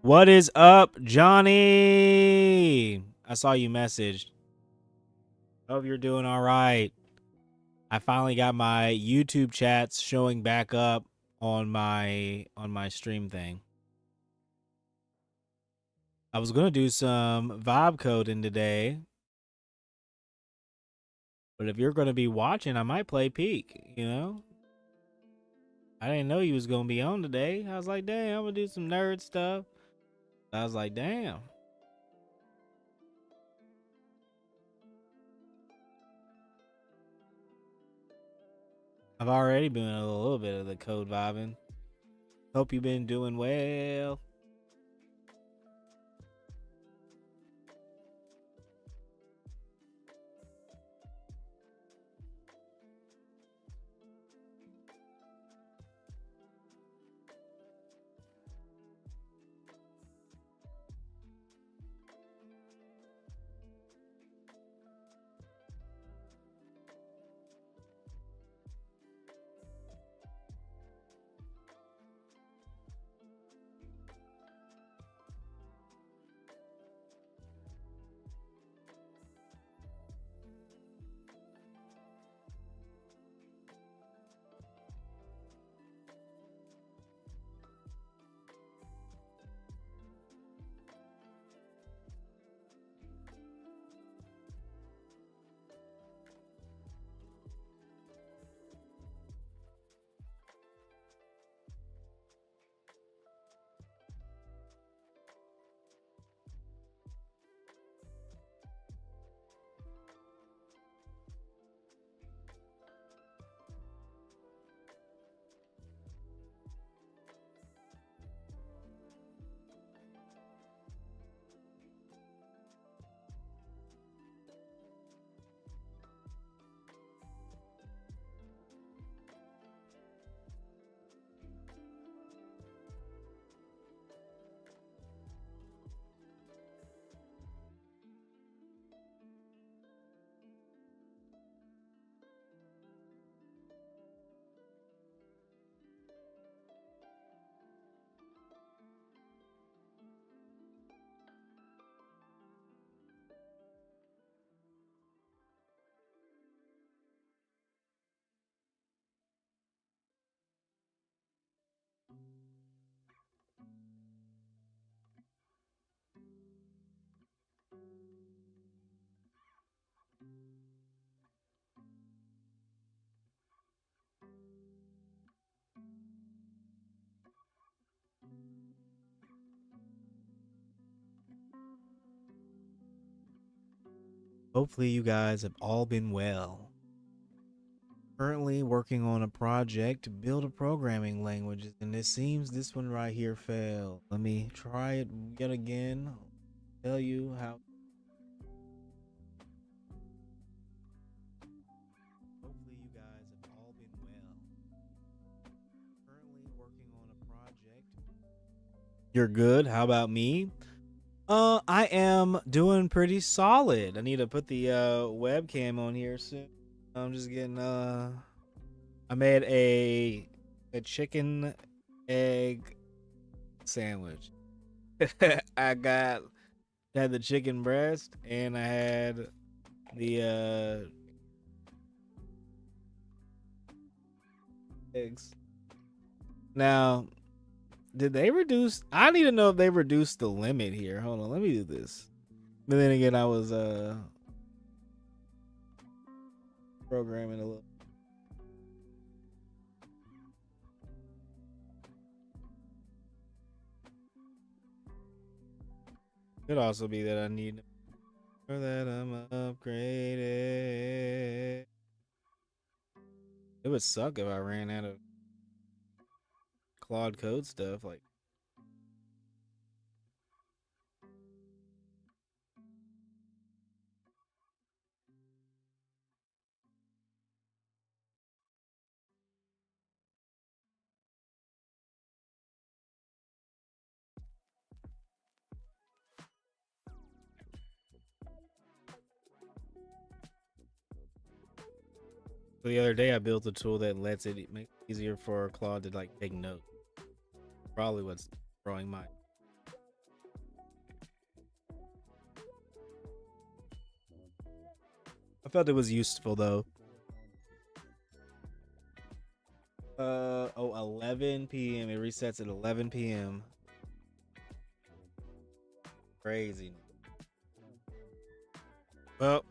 What is up, Johnny? I saw you messaged. Hope you're doing all right. I finally got my YouTube chats showing back up on my stream thing. I was gonna do some vibe coding today, but if you're gonna be watching, I might play Peak. I didn't know you was gonna be on today. I was like, damn, I'm gonna do some nerd stuff. I was like, damn. I've already been a little bit of the code vibing. Hope you've been doing well. Hopefully you guys have all been well. Currently working on a project to build a programming language, and it seems this one right here failed. Let me try it yet again. I'll tell you how. Hopefully you guys have all been well. Currently working on a project. You're good. How about me? I am doing pretty solid. I need to put the webcam on here soon. I'm just getting I made a chicken egg sandwich. I had the chicken breast and I had the eggs. Now, did they reduce? I need to know if they reduced the limit here. Hold on, let me do this. But then again, I was programming a little. Could also be that I need or that I'm upgraded. It would suck if I ran out of Claude Code stuff. Like, so the other day I built a tool that lets it make it easier for Claude to like take notes. Probably what's throwing my I felt it was useful though. 11 p.m. It resets at 11 p.m. Crazy. Well,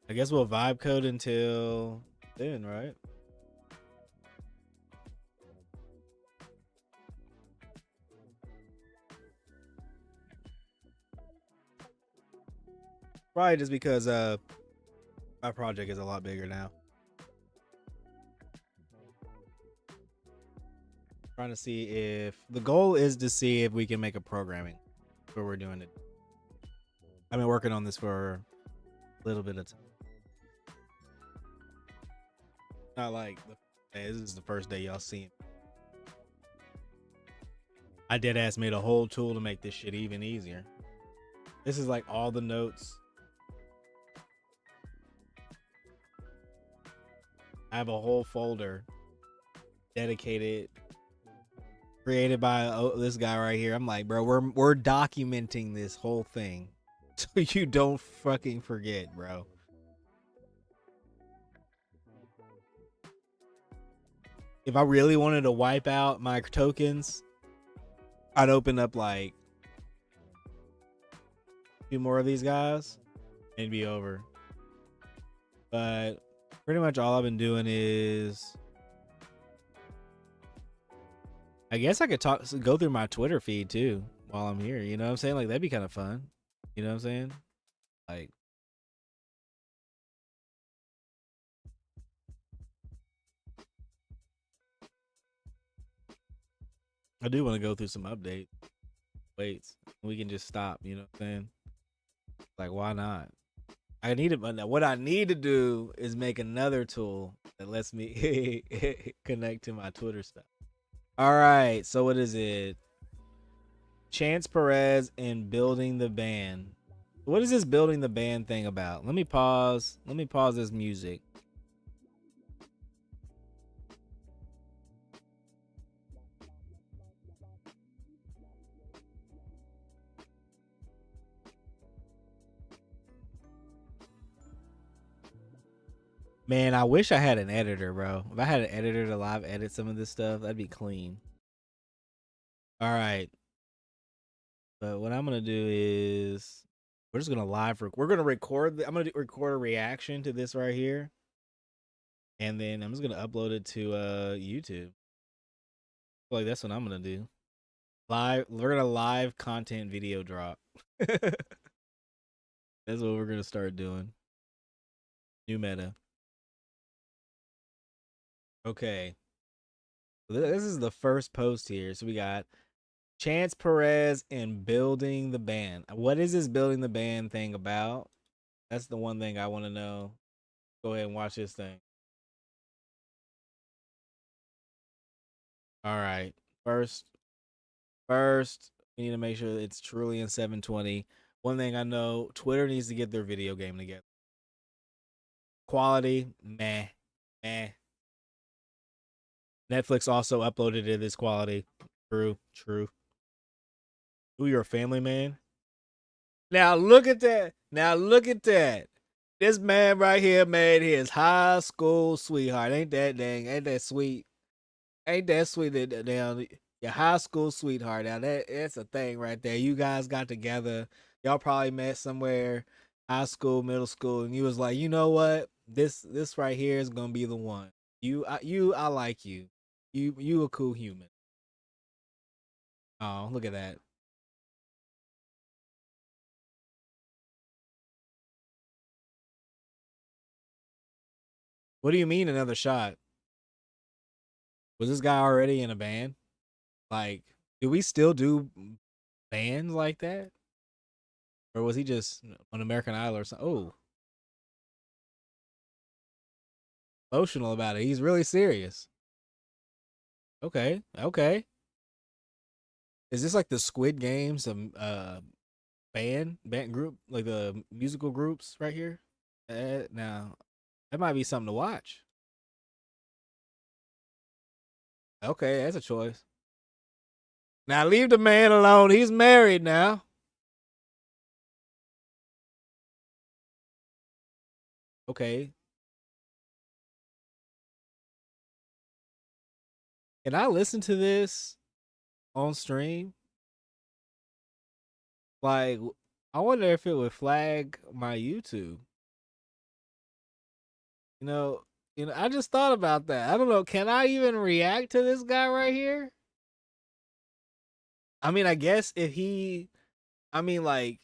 I guess we'll vibe code until then, right? Probably just because my project is a lot bigger now. Trying to see if the goal is to see if we can make a programming where we're doing it. I've been working on this for a little bit of time. Not like this is the first day y'all see it. I dead ass made a whole tool to make this shit even easier. This is like all the notes. I have a whole folder dedicated, created by this guy right here. I'm like, bro, we're documenting this whole thing so you don't fucking forget, bro. If I really wanted to wipe out my tokens, I'd open up like a few more of these guys and it'd be over. But pretty much all I've been doing is, I guess I could go through my Twitter feed too while I'm here. You know what I'm saying? Like that'd be kind of fun. You know what I'm saying? Like, I do want to go through some updates. Waits. We can just stop. You know what I'm saying? Like, why not? I need it, but what I need to do is make another tool that lets me connect to my Twitter stuff. All right. So what is it? Chance Perez and building the band. What is this building the band thing about? Let me pause. Let me pause this music. Man, I wish I had an editor, bro. If I had an editor to live edit some of this stuff, that'd be clean. All right. But what I'm gonna do is we're just gonna we're gonna record. I'm gonna record a reaction to this right here, and then I'm just gonna upload it to YouTube. Like that's what I'm gonna do. Live. We're gonna live content video drop. That's what we're gonna start doing. New meta. Okay. This is the first post here. So we got Chance Perez and building the band. What is this building the band thing about? That's the one thing I want to know. Go ahead and watch this thing. All right. First, we need to make sure it's truly in 720. One thing I know, Twitter needs to get their video game together. Quality, meh. Netflix also uploaded it this quality. True. Ooh, you're a family man? Now look at that. This man right here made his high school sweetheart. Ain't that sweet? Ain't that sweet that down your high school sweetheart? Now that's a thing right there. You guys got together. Y'all probably met somewhere, high school, middle school, and you was like, you know what? This right here is gonna be the one. I like you. You a cool human. Oh, look at that. What do you mean another shot? Was this guy already in a band? Like, do we still do bands like that? Or was he just on American Idol or something? Oh, emotional about it. He's really serious. Okay. Is this like the Squid Games band group, like the musical groups right here? Now that might be something to watch. Okay, that's a choice. Now leave the man alone. He's married now. Okay. Can I listen to this on stream? Like, I wonder if it would flag my YouTube. You know, I just thought about that. I don't know. Can I even react to this guy right here? I mean, I guess if I mean, like,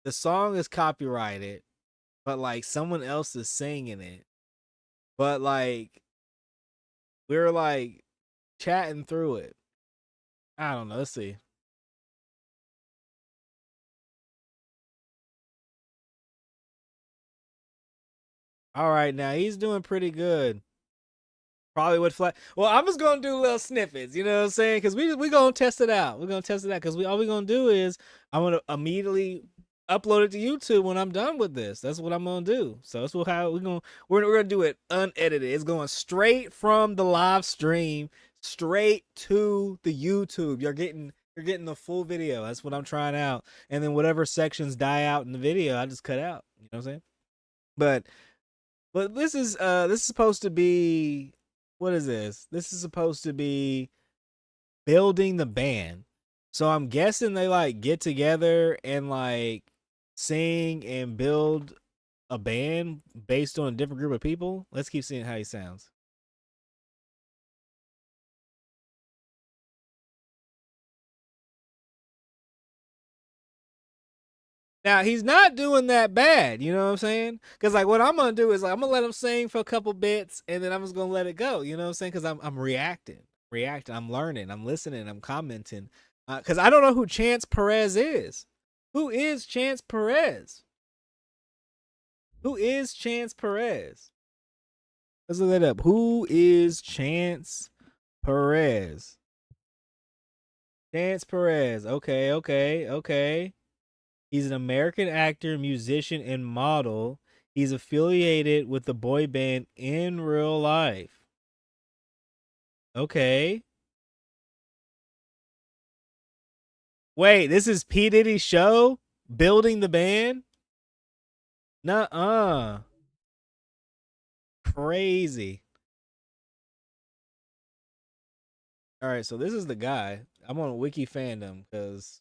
the song is copyrighted, but like someone else is singing it. But like, we're like chatting through it. I don't know. Let's see. All right, now he's doing pretty good. Probably would flag. Well, I'm just gonna do little snippets. You know what I'm saying? Because we gonna test it out. We're gonna test it out because all we gonna do is I'm gonna immediately upload it to YouTube when I'm done with this. That's what I'm gonna do. So that's how we're gonna do it unedited. It's going straight from the live stream straight to the YouTube. You're getting the full video. That's what I'm trying out. And then whatever sections die out in the video, I just cut out. You know what I'm saying? But this is supposed to be, what is this? This is supposed to be building the band. So I'm guessing they like get together and like sing and build a band based on a different group of people. Let's keep seeing how he sounds. Now he's not doing that bad, you know what I'm saying? Because like what I'm gonna do is like I'm gonna let him sing for a couple bits and then I'm just gonna let it go. You know what I'm saying? Because I'm reacting. I'm learning. I'm listening. I'm commenting. Because I don't know who Chance Perez is. Who is Chance Perez? Who is Chance Perez? Let's look that up. Who is Chance Perez? Chance Perez. Okay. He's an American actor, musician, and model. He's affiliated with the boy band In Real Life. Okay. Wait, this is P. Diddy's show? Building the band? Nuh-uh. Crazy. All right, so this is the guy. I'm on Wiki Fandom because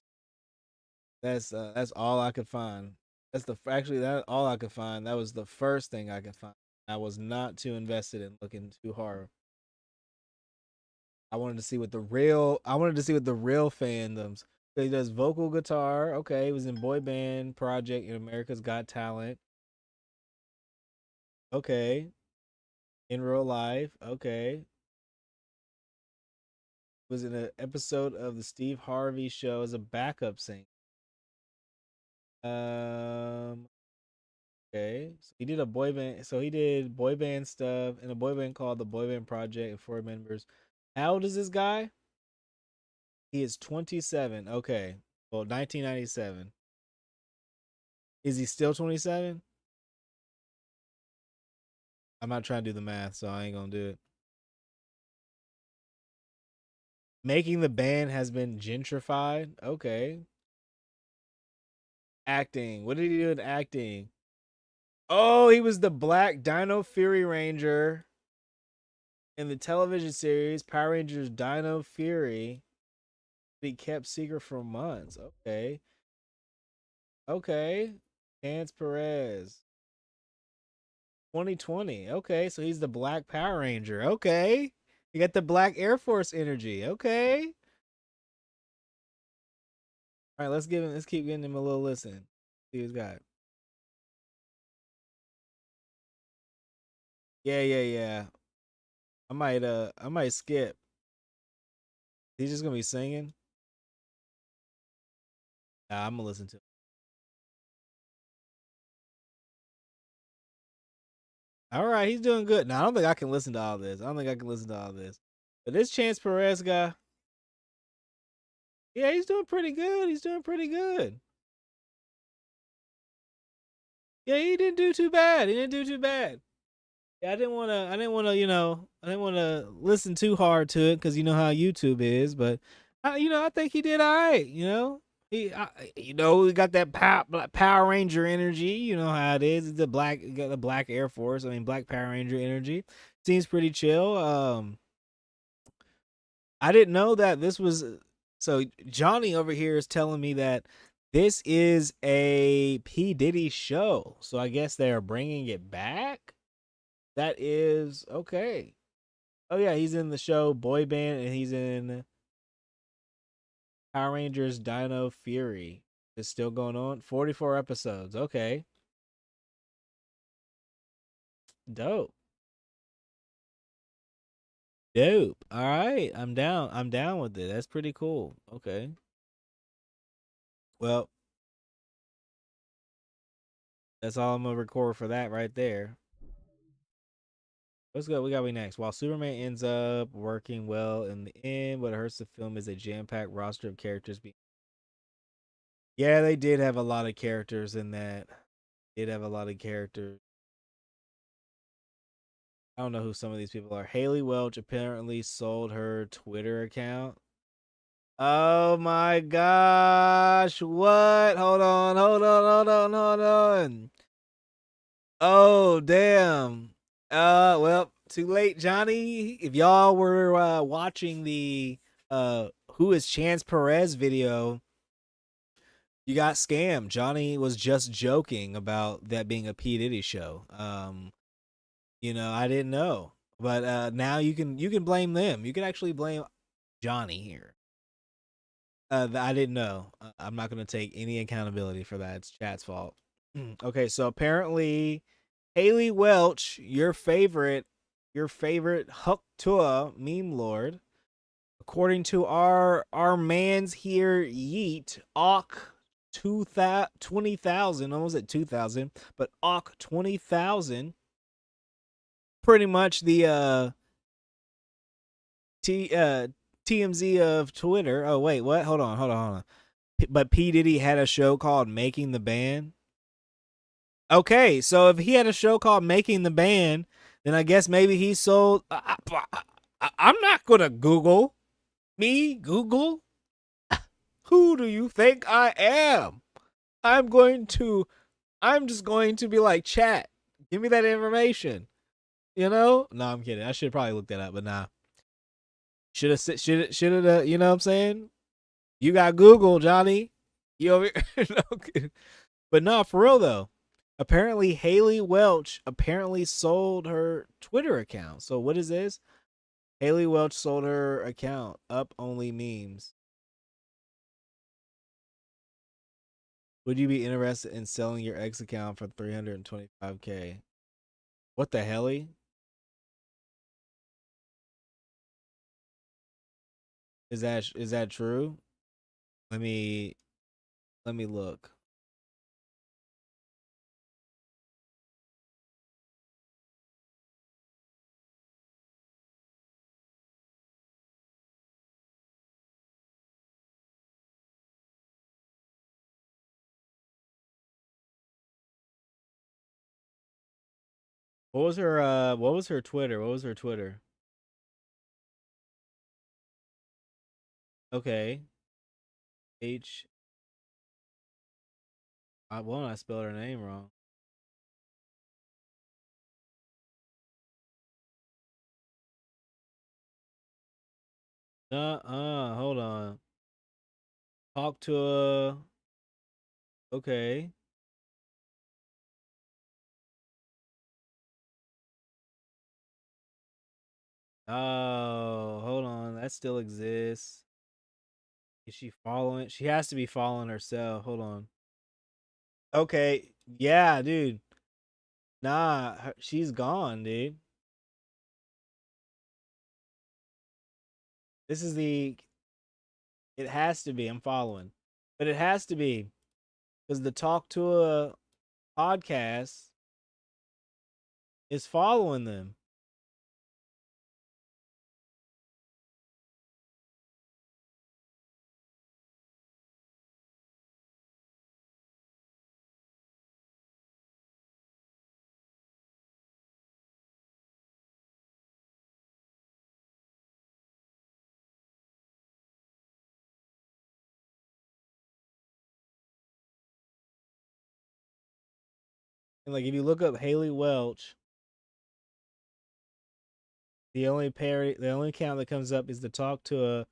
that's all I could find. That's all I could find. That was the first thing I could find. I was not too invested in looking too hard. I wanted to see what the real fandoms. So he does vocal guitar. Okay, he was in boy band project in America's Got Talent. Okay. In real life. Okay. Was in an episode of the Steve Harvey show as a backup singer. Um okay. So he did a boy band. So he did boy band stuff in a boy band called the Boy Band Project and 4 members. How old is this guy? He is 27. Okay. Well, 1997. Is he still 27? I'm not trying to do the math, so I ain't gonna do it. Making the band has been gentrified. Okay. Acting. What did he do in acting? Oh, he was the Black Dino Fury Ranger in the television series Power Rangers Dino Fury. He kept secret for months. Okay. Okay. Chance Perez. 2020. Okay, so he's the Black Power Ranger. Okay. You got the Black Air Force energy. Okay. All right, let's keep getting him a little listen. See who's got. Yeah. I might skip. He's just gonna be singing. Nah, I'm gonna listen to him. All right, he's doing good. Now I don't think I can listen to all this. I don't think I can listen to all this. But this Chance Perez guy, yeah, he's doing pretty good. He's doing pretty good. Yeah, he didn't do too bad. He didn't do too bad. Yeah, I didn't wanna listen too hard to it because you know how YouTube is. But I think he did all right. We got that Power Ranger energy. You know how it is. It's got the Black Air Force. I mean, Black Power Ranger energy. Seems pretty chill. I didn't know that this was. So Johnny over here is telling me that this is a P Diddy show. So I guess they're bringing it back. That is okay. Oh yeah, he's in the show Boy Band, and he's in Power Rangers Dino Fury. It's still going on. 44 episodes. Okay. Dope. Dope. All right. I'm down. I'm down with it. That's pretty cool. Okay. Well, that's all I'm gonna record for that right there. Let's go. We got me next. While Superman ends up working well in the end, what hurts the film is a jam-packed roster of characters. Yeah, they did have a lot of characters in that. Did have a lot of characters. I don't know who some of these people are. Haley Welch apparently sold her Twitter account. Oh my gosh. What? Hold on. Oh, damn. Well, too late, Johnny. If y'all were watching the Who is Chance Perez video, you got scammed. Johnny was just joking about that being a P. Diddy show. I didn't know. But now you can blame them. You can actually blame Johnny here. I didn't know. I'm not going to take any accountability for that. It's chat's fault. Okay, so apparently Haley Welch, your favorite Huck Tua meme lord, according to our man's here Yeet Awk 20,000, almost at 2,000, but Awk 20,000, pretty much the T TMZ of Twitter. Oh wait, what? Hold on. But P Diddy had a show called Making the Band. Okay, so if he had a show called Making the Band, then I guess maybe he sold. I'm not gonna Google. Me Google. Who do you think I am? I'm going to. I'm just going to be like, chat. Give me that information. No, I'm kidding. I should probably look that up, but nah. Should have. Should have. You know what I'm saying? You got Google, Johnny. You over here? No, but no, for real though. Apparently, Haley Welch apparently sold her Twitter account. So what is this? Haley Welch sold her account. Up only memes. Would you be interested in selling your ex account for 325K? What the helly? Is that true? Let me let me look. What was her Twitter? What was her Twitter? Okay. H I spelled her name wrong. Hold on. Talk to a okay. Oh, hold on. That still exists. Is she following? She has to be following herself. Hold on. Okay. Yeah, dude. Nah, she's gone, dude. This is the. It has to be. I'm following. But it has to be because the Talk to a podcast is following them. And like if you look up Haley Welch, the only account that comes up is to talk to a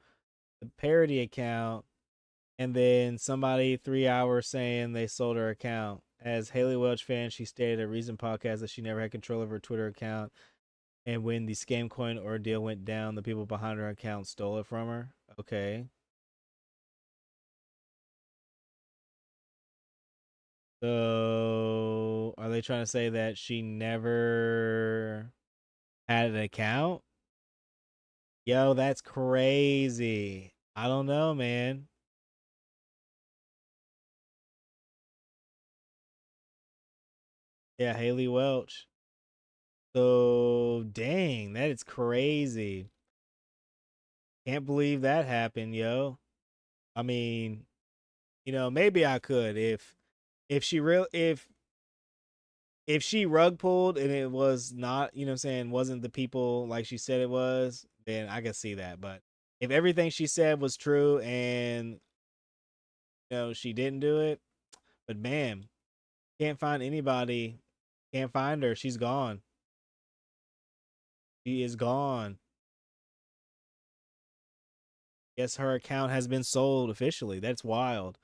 parody account, and then somebody 3 hours saying they sold her account. As Haley Welch fan, she stated at a recent podcast that she never had control of her Twitter account, and when the scam coin ordeal went down, the people behind her account stole it from her. Okay. So are they trying to say that she never had an account? Yo, that's crazy. I don't know, man. Yeah, Haley Welch. So dang, that is crazy. Can't believe that happened, yo. I mean, maybe I could if she real if she rug pulled and it was not, what I'm saying, wasn't the people like she said it was, then I could see that. But if everything she said was true and she didn't do it, but man, can't find anybody, can't find her. She's gone. She is gone. Guess her account has been sold officially. That's wild.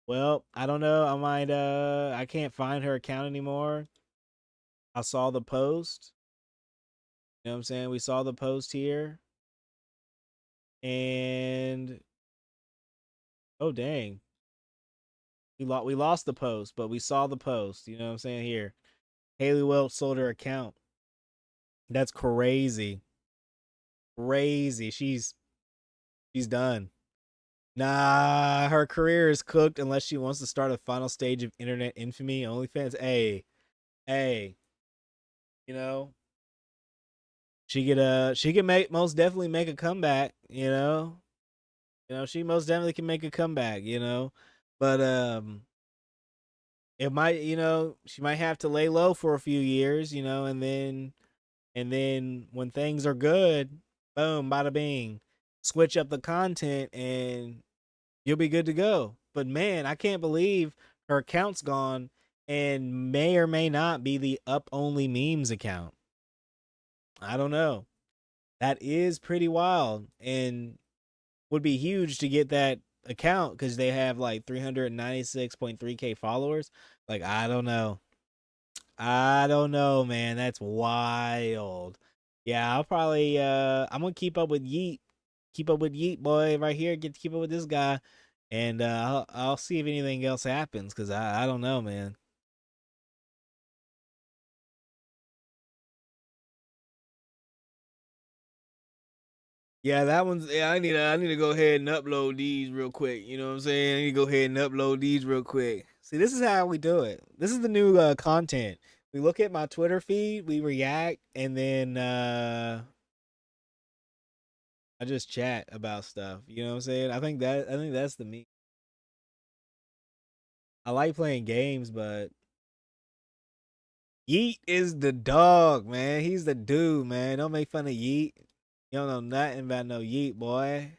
Well, I don't know. I can't find her account anymore. I saw the post. You know what I'm saying? We saw the post here. And oh dang. We lost the post, but we saw the post. You know what I'm saying here? Haley Welch sold her account. That's crazy. Crazy. She's done. Nah, her career is cooked unless she wants to start a final stage of internet infamy. OnlyFans. Hey, you know, she could make most definitely make a comeback, she most definitely can make a comeback. But it might, she might have to lay low for a few years, and then when things are good, boom, bada bing, switch up the content and you'll be good to go. But man, I can't believe her account's gone and may or may not be the up only memes account. I don't know. That is pretty wild and would be huge to get that account because they have like 396.3K followers. Like, I don't know. I don't know, man. That's wild. Yeah, I'm gonna keep up with Yeet. Keep up with Yeet, boy, right here. Get to keep up with this guy. And I'll see if anything else happens because I don't know, man. Yeah, that one's yeah. I need to go ahead and upload these real quick. You know what I'm saying? I need to go ahead and upload these real quick. See, this is how we do it. This is the new content. We look at my Twitter feed, we react, and then I just chat about stuff. You know what I'm saying? I think that's the me. I like playing games, but Yeet is the dog, man. He's the dude, man. Don't make fun of Yeet. You don't know nothing about no Yeet, boy.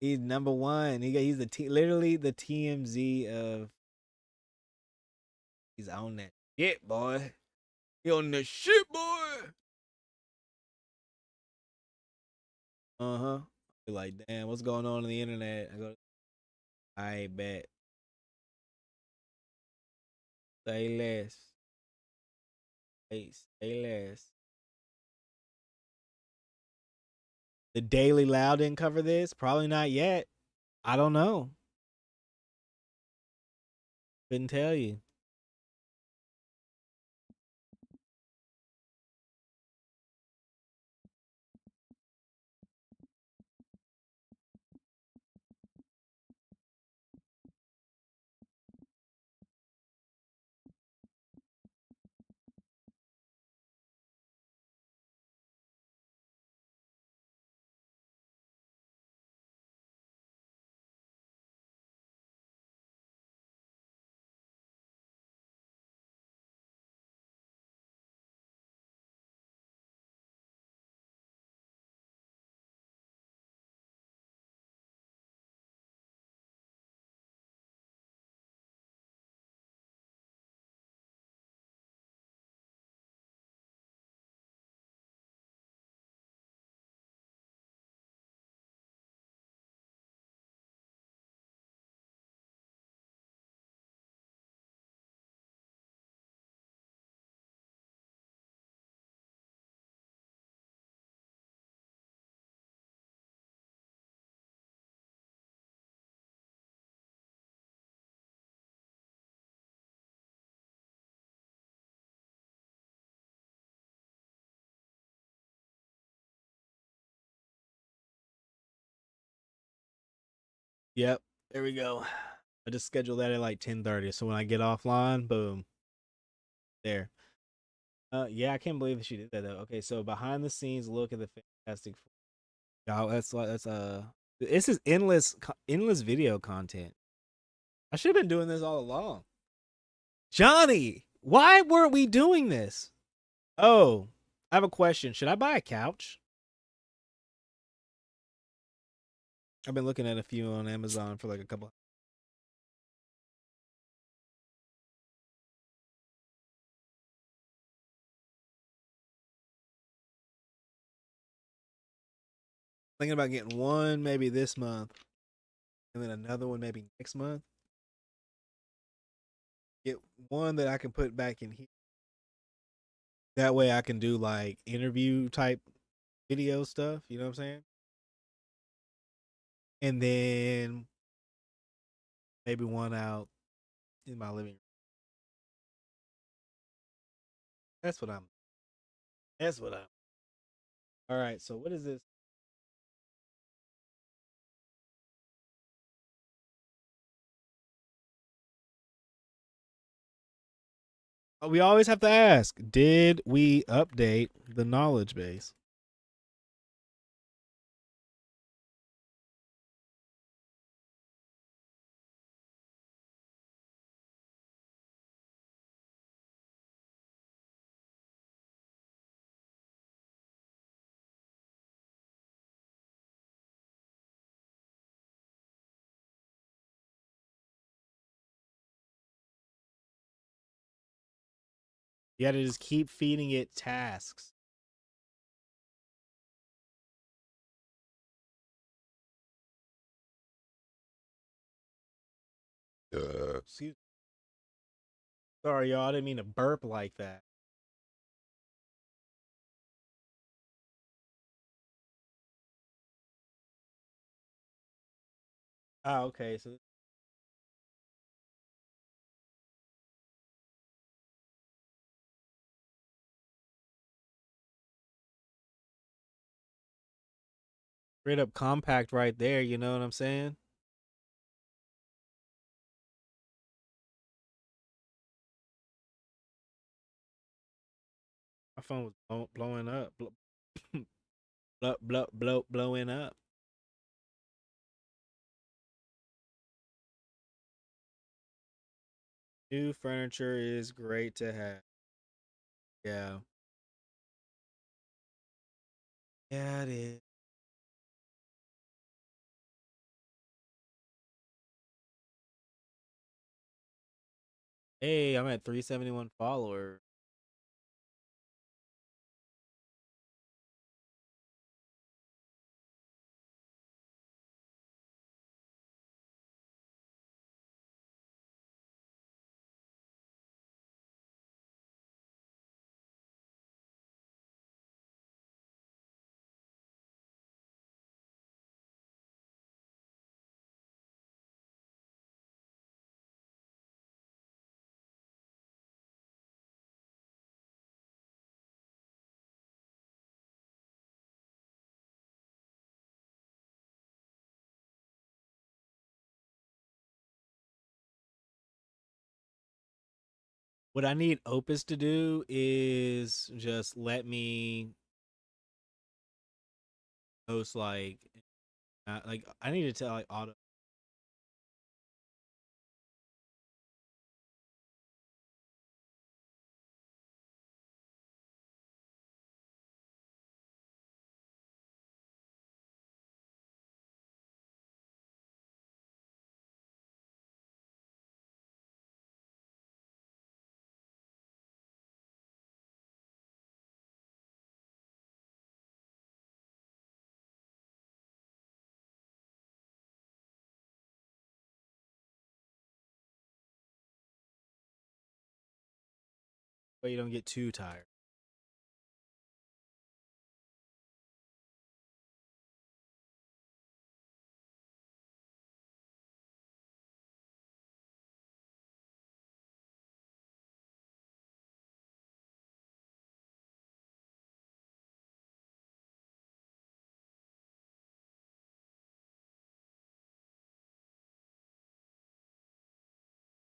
He's number one. He's literally the TMZ of. He's on that shit, boy. He on the shit, boy. Uh huh. Be like, damn, what's going on the internet? I go, I bet. Say less. Say less. The Daily Loud didn't cover this. Probably not yet. I don't know. Couldn't tell you. Yep. There we go. I just scheduled that at like 10:30. So when I get offline, boom, there. Yeah, I can't believe that she did that though. Okay, so behind the scenes look at the Fantastic Four. Oh, that's this is endless video content. I should have been doing this all along. Johnny, why weren't we doing this? Oh, I have a question. Should I buy a couch? I've been looking at a few on Amazon for like a couple. Thinking about getting one maybe this month, and then another one maybe next month. Get one that I can put back in here. That way I can do like interview type video stuff. You know what I'm saying? And then maybe one out in my living room. That's what I'm. That's what I'm. All right. So what is this? Oh, we always have to ask: did we update the knowledge base? You got to just keep feeding it tasks. Excuse. Sorry, y'all. I didn't mean to burp like that. Oh, okay. So straight up compact right there. You know what I'm saying? My phone was blowing up, blowing up. New furniture is great to have. Yeah, yeah, it is. Hey, I'm at 371 followers. What I need Opus to do is just let me host like I need to tell like auto. So you don't get too tired.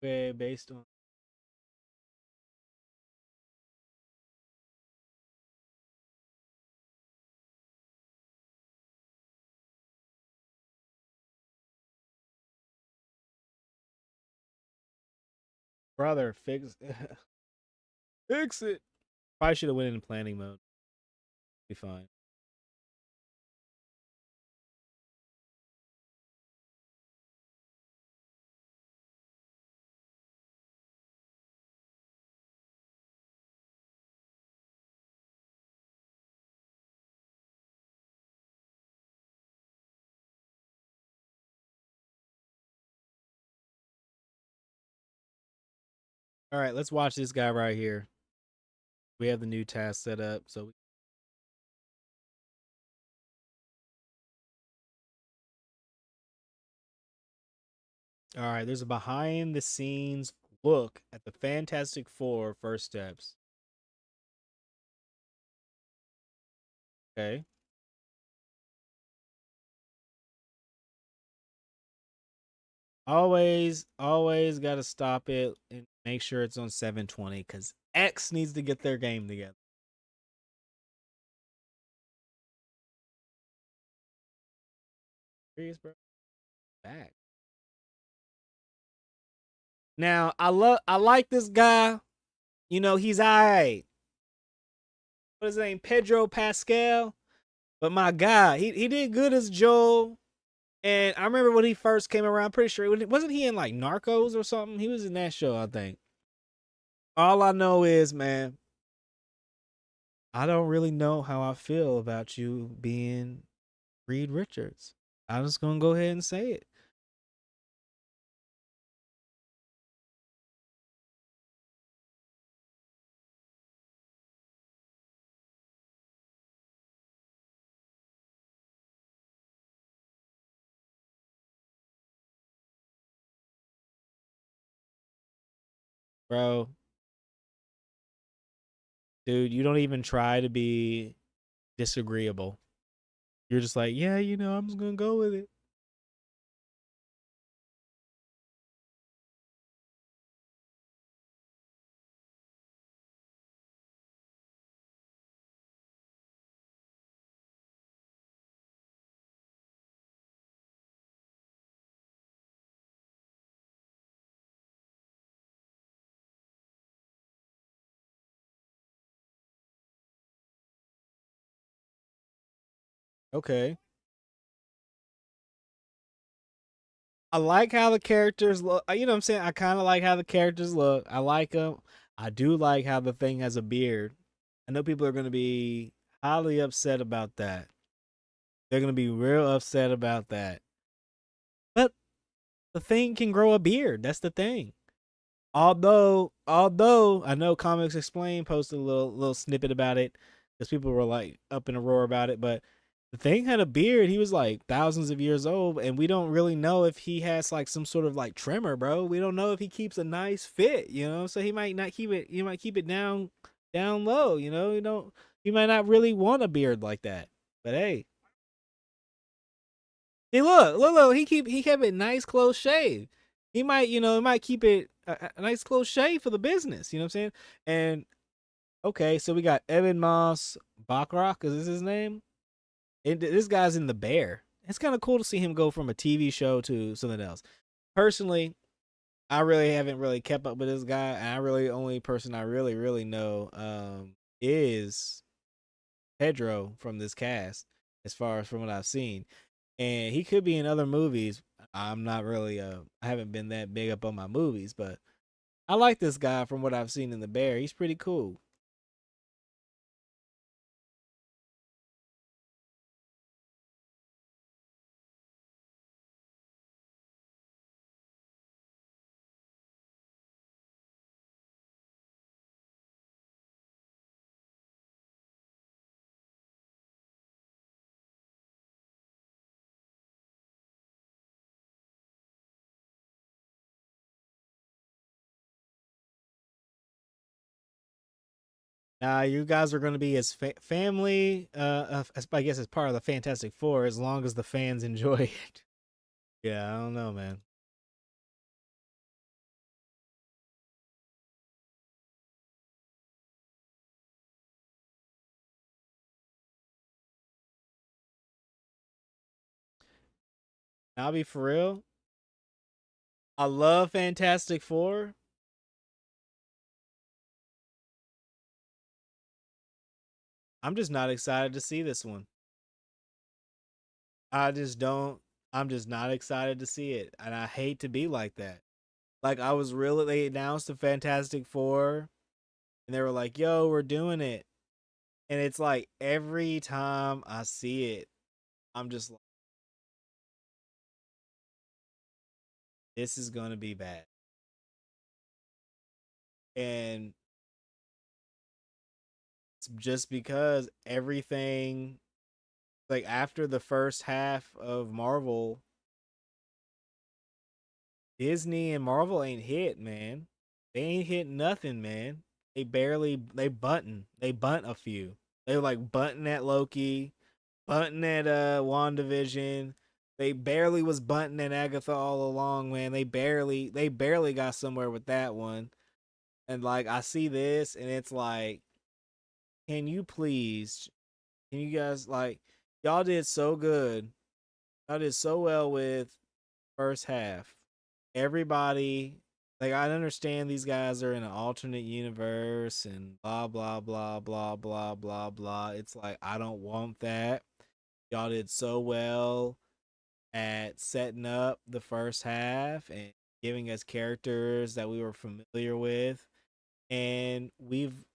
Okay, based on brother, fix fix it. Probably should have went in planning mode. Be fine. All right, let's watch this guy right here. We have the new task set up, so all right. There's a behind the scenes look at the Fantastic Four first steps. Okay. Always got to stop it and make sure it's on 720 because X needs to get their game together. Serious, bro. Back. Now I like this guy. You know he's alright. What is his name? Pedro Pascal. But my God, he did good as Joel. And I remember when he first came around. Pretty sure wasn't he in like Narcos or something? He was in that show, I think. All I know is, man, I don't really know how I feel about you being Reed Richards. I'm just gonna go ahead and say it. Bro, dude, you don't even try to be disagreeable. You're just like, yeah, I'm just gonna go with it. Okay. I like how the characters look. You know what I'm saying? I kind of like how the characters look. I like them. I do like how the thing has a beard. I know people are going to be highly upset about that. They're going to be real upset about that. But the thing can grow a beard. That's the thing. Although I know Comics Explained posted a little snippet about it because people were like up in a roar about it, but the thing had a beard. He was like thousands of years old, and we don't really know if he has like some sort of like trimmer, bro. We don't know if he keeps a nice fit, so he might not keep it. You might keep it down low, you might not really want a beard like that. But hey, hey, look, he kept it nice, close shave. He might, it might keep it a nice close shave for the business. You know what I'm saying? And okay, so we got Evan Moss Bachrach. Is this his name? And this guy's in the Bear. It's kind of cool to see him go from a TV show to something else. Personally, I really haven't really kept up with this guy, and I really only person I really know is Pedro from this cast, as far as from what I've seen, and he could be in other movies. I'm not really I haven't been that big up on my movies, but I like this guy from what I've seen in the Bear. He's pretty cool. Now you guys are going to be as family, as I guess as part of the Fantastic Four, as long as the fans enjoy it. Yeah, I don't know, man. I'll be for real. I love Fantastic Four. I'm just not excited to see this one. I just don't. I'm just not excited to see it, and I hate to be like that. Like I was really, they announced the Fantastic Four, and they were like, "Yo, we're doing it," and it's like every time I see it, I'm just like, "This is gonna be bad," and it's just because everything, like after the first half of Marvel, Disney and Marvel ain't hit, man. They ain't hit nothing, man. They bunt a few. They were like bunting at Loki, bunting at WandaVision. They barely was bunting at Agatha all along, man. They barely got somewhere with that one. And like I see this and it's like, can you please, can you guys like, y'all did so good. Y'all did so well with first half. Everybody, like I understand these guys are in an alternate universe and blah blah blah blah blah blah blah. It's like I don't want that. Y'all did so well at setting up the first half and giving us characters that we were familiar with, and we've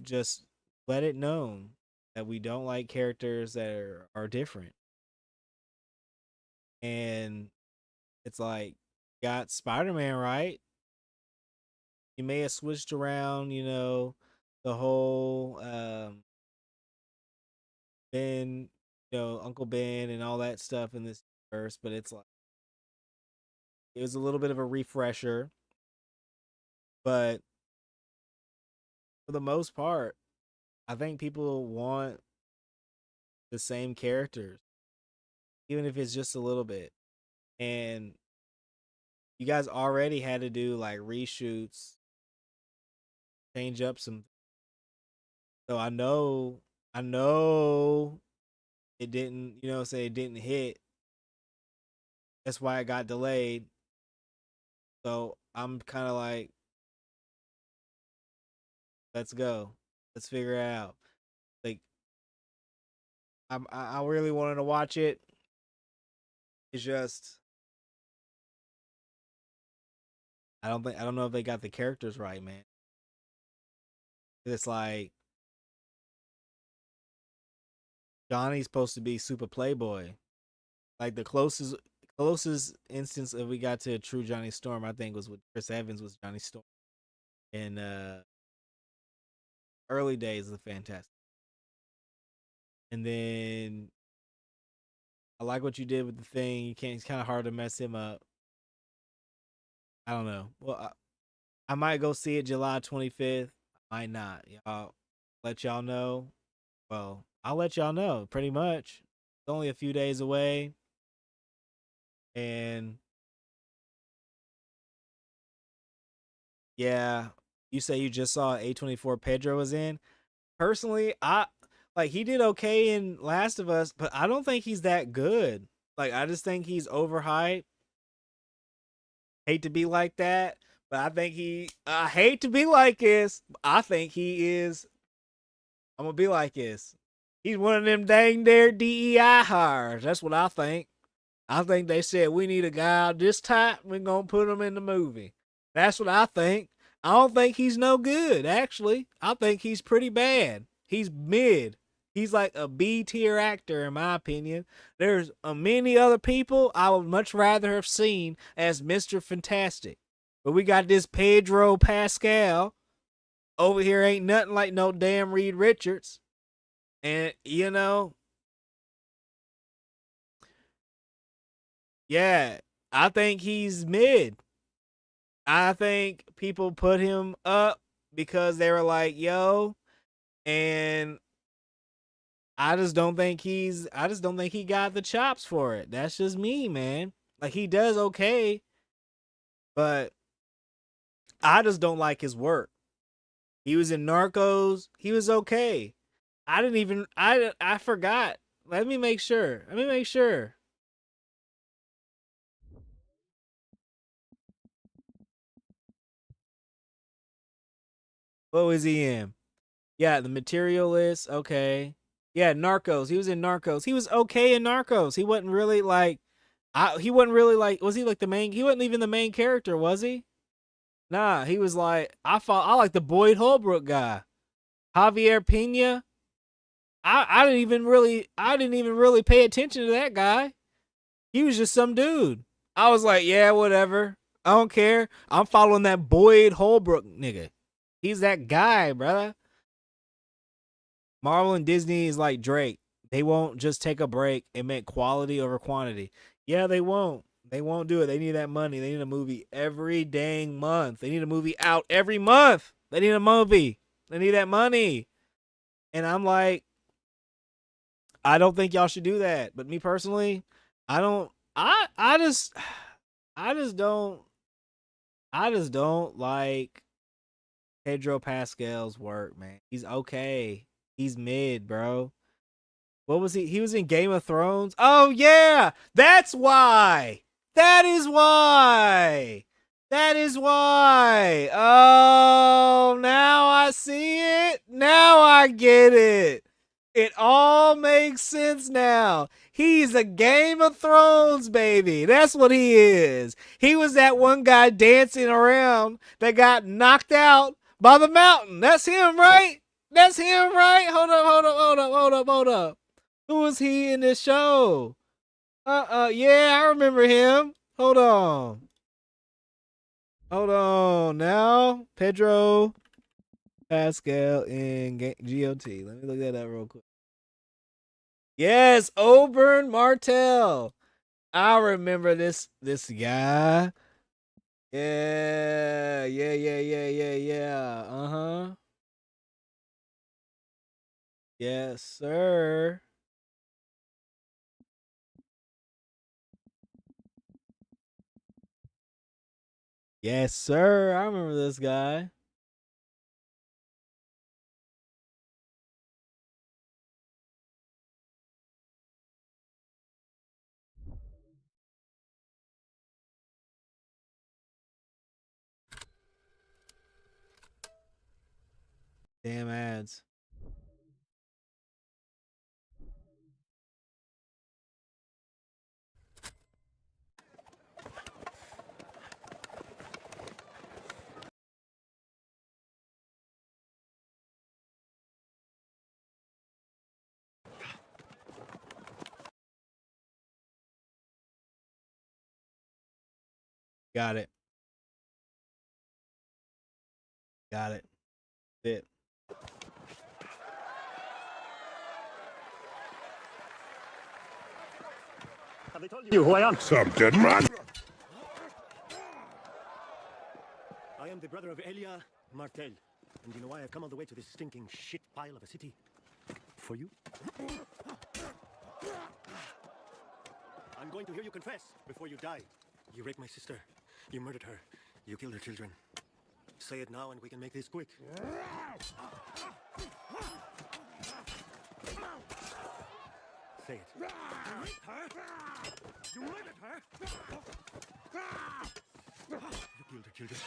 just let it known that we don't like characters that are different. And it's like, got Spider-Man right. You may have switched around, the whole Ben, Uncle Ben and all that stuff in this verse, but it's like it was a little bit of a refresher, but for the most part, I think people want the same characters, even if it's just a little bit. And you guys already had to do like reshoots, change up some. So I know it didn't, say it didn't hit. That's why it got delayed. So I'm kind of like, let's go, let's figure it out. Like I really wanted to watch it. It's just I don't know if they got the characters right, man. It's like Johnny's supposed to be super playboy. Like the closest instance of we got to a true Johnny Storm, I think, was with Chris Evans was Johnny Storm in early days of the Fantastic. And then I like what you did with the thing. You can't. It's kind of hard to mess him up. I don't know. Well, I might go see it July 25th. I might not. Y'all let y'all know. Well, I'll let y'all know. Pretty much. It's only a few days away, and yeah, you say you just saw A24 Pedro was in. Personally, I like he did okay in Last of Us, but I don't think he's that good. Like I just think he's overhyped. Hate to be like that, but I hate to be like this. I think he is. I'm gonna be like this. He's one of them dang there DEI hires. That's what I think. I think they said we need a guy this type. We're gonna put him in the movie. That's what I think. I don't think he's no good. Actually, I think he's pretty bad. He's mid. He's like a B tier actor in my opinion. There's many other people I would much rather have seen as Mr. Fantastic, but we got this Pedro Pascal over here. Ain't nothing like no damn Reed Richards, and yeah, I think he's mid. I think people put him up because they were like, yo, and I just don't think he got the chops for it. That's just me, man. Like he does okay, but I just don't like his work. He was in Narcos. He was okay. I forgot. Let me make sure. What was he in? Yeah, The Materialist. Okay. Yeah, Narcos. He was in Narcos. He was okay in Narcos. He wasn't really like, he wasn't really like, was he like the main? He wasn't even the main character, was he? Nah, he was like, I like the Boyd Holbrook guy, Javier Pena. I didn't even really pay attention to that guy. He was just some dude. I was like, yeah, whatever. I don't care. I'm following that Boyd Holbrook nigga. He's that guy, brother. Marvel and Disney is like Drake. They won't just take a break and make quality over quantity. Yeah, they won't. They won't do it. They need that money. They need a movie every dang month. They need a movie out every month. They need a movie. They need that money. And I'm like, I don't think y'all should do that. But me personally, I don't. I just don't like Pedro Pascal's work, man. He's okay. He's mid, bro. What was he? He was in Game of Thrones. Oh yeah, that's why. That is why. That is why. Oh, now I see it. Now I get it. It all makes sense now. He's a Game of Thrones baby. That's what he is. He was that one guy dancing around that got knocked out by the mountain. That's him, right? That's him, right? Hold up. Who was he in this show? Yeah, I remember him. Hold on. Now, Pedro Pascal in GOT. Let me look that up real quick. Yes, Oberyn Martell. I remember this guy. Yeah. Uh-huh. Yes, sir. Yes, sir. I remember this guy. Damn ads. Got it. Got it. It. Have they told you who I am? Something, man. I am the brother of Elia Martel. And you know why I've come all the way to this stinking shit pile of a city? For you? I'm going to hear you confess before you die. You raped my sister. You murdered her. You killed her children. Say it now and we can make this quick. Say it. You raped her? You murdered her? You killed her children.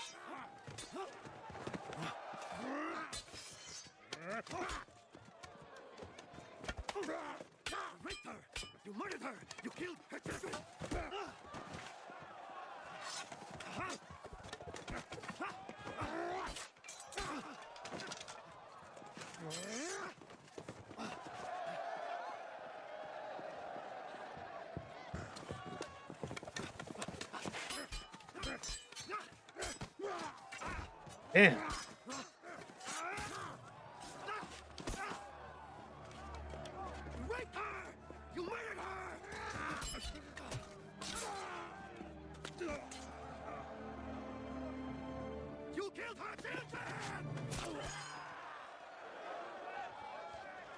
You raped her! You murdered her! You killed her children! Damn. You murdered her! You killed her children!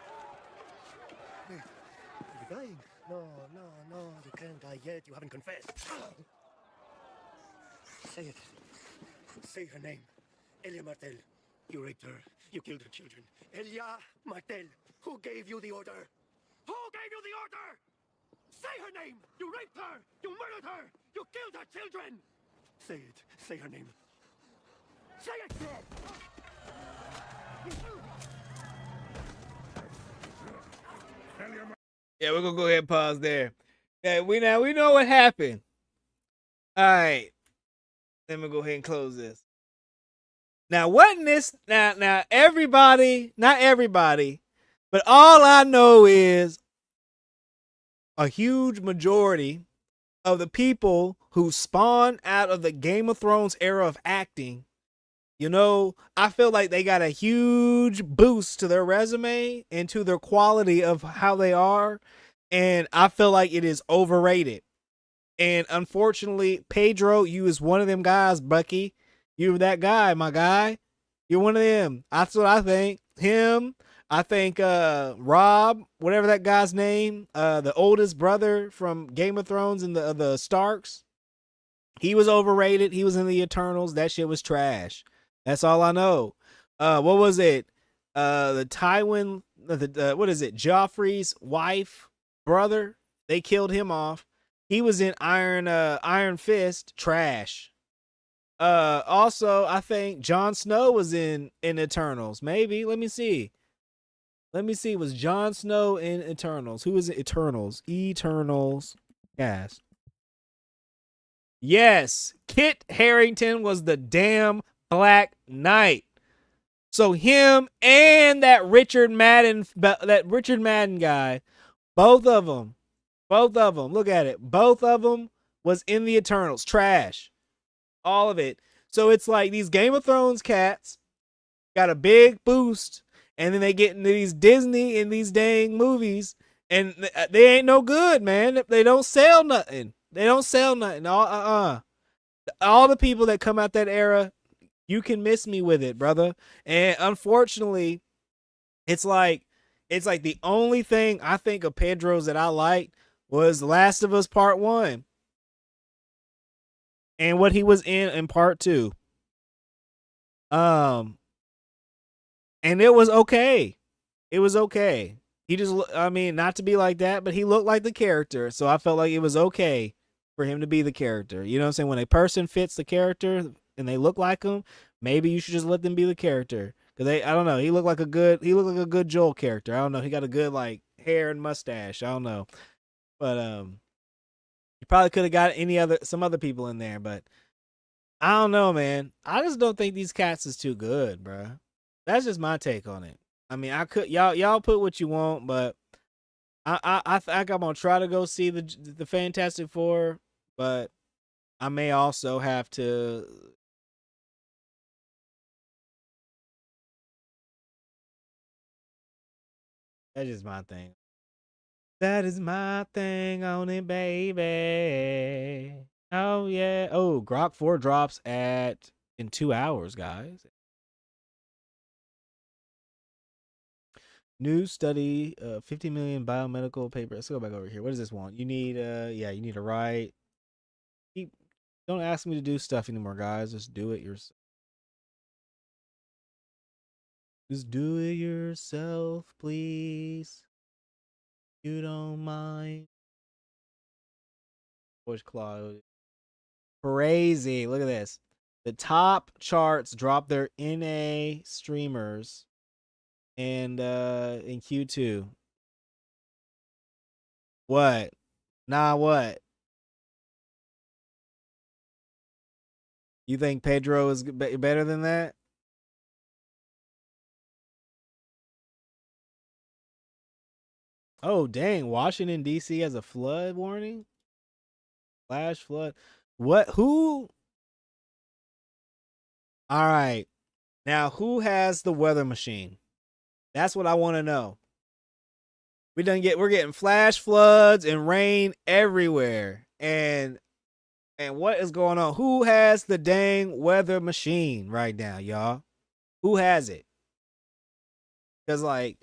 You're dying. No, you can't die yet. You haven't confessed. Say it. Say her name. Elia Martel. You raped her. You killed her children. Elia Martel. Who gave you the order? Who gave you the order? Say her name! You raped her! You murdered her! You killed her children! Say it. Say her name. Say it! Yeah, we're gonna go ahead and pause there. Yeah, we know what happened. All right, let me go ahead and close this. Now, wasn't this now everybody, not everybody, but all I know is a huge majority of the people who spawn out of the Game of Thrones era of acting, I feel like they got a huge boost to their resume and to their quality of how they are. And I feel like it is overrated. And unfortunately, Pedro, you is one of them guys, Bucky. You're that guy, my guy. You're one of them. That's what I think. Him, I think Rob, whatever that guy's name, the oldest brother from Game of Thrones and the Starks. He was overrated. He was in the Eternals. That shit was trash. That's all I know. What was it? The Tywin, what is it? Joffrey's wife, brother. They killed him off. He was in Iron Fist. Trash. Also, I think Jon Snow was in Eternals. Maybe. Let me see. Was Jon Snow in Eternals? Who was it? Eternals? Cast. Yes, Kit Harington was the damn Black Knight. So him and that Richard Madden guy, both of them. Look at it. Both of them was in the Eternals. Trash. All of it. So it's like these Game of Thrones cats got a big boost, and then they get into these Disney and these dang movies, and they ain't no good, man. They don't sell nothing. All the people that come out that era, you can miss me with it, brother. And unfortunately, it's like the only thing I think of Pedro's that I liked was Last of Us Part 1. And what he was in Part 2. And it was okay. He just, not to be like that, but he looked like the character. So I felt like it was okay for him to be the character. You know what I'm saying? When a person fits the character and they look like him, maybe you should just let them be the character. Cause I don't know. He looked like a good Joel character. I don't know. He got a good like hair and mustache. I don't know. But you probably could have got some other people in there, but I don't know, man. I just don't think these cats is too good, bro. That's just my take on it. I mean, I could y'all put what you want, but I think I'm gonna try to go see the Fantastic Four, but I may also have to. That's just my thing. That is my thing on it, baby. Oh yeah. Oh, Grok 4 drops in 2 hours, guys. New study, 50 million biomedical paper. Let's go back over here. What does this want? You need you need to write. Don't ask me to do stuff anymore, guys. Just do it yourself. Just do it yourself, please. You don't mind. Voice Claude. Crazy. Look at this. The top charts drop their NA streamers and in Q2. What? Nah, what? You think Pedro is better than that? Oh, dang. Washington, D.C. has a flood warning? Flash flood. What? Who? All right. Now, who has the weather machine? That's what I want to know. We're getting flash floods and rain everywhere. And what is going on? Who has the dang weather machine right now, y'all? Who has it? Because like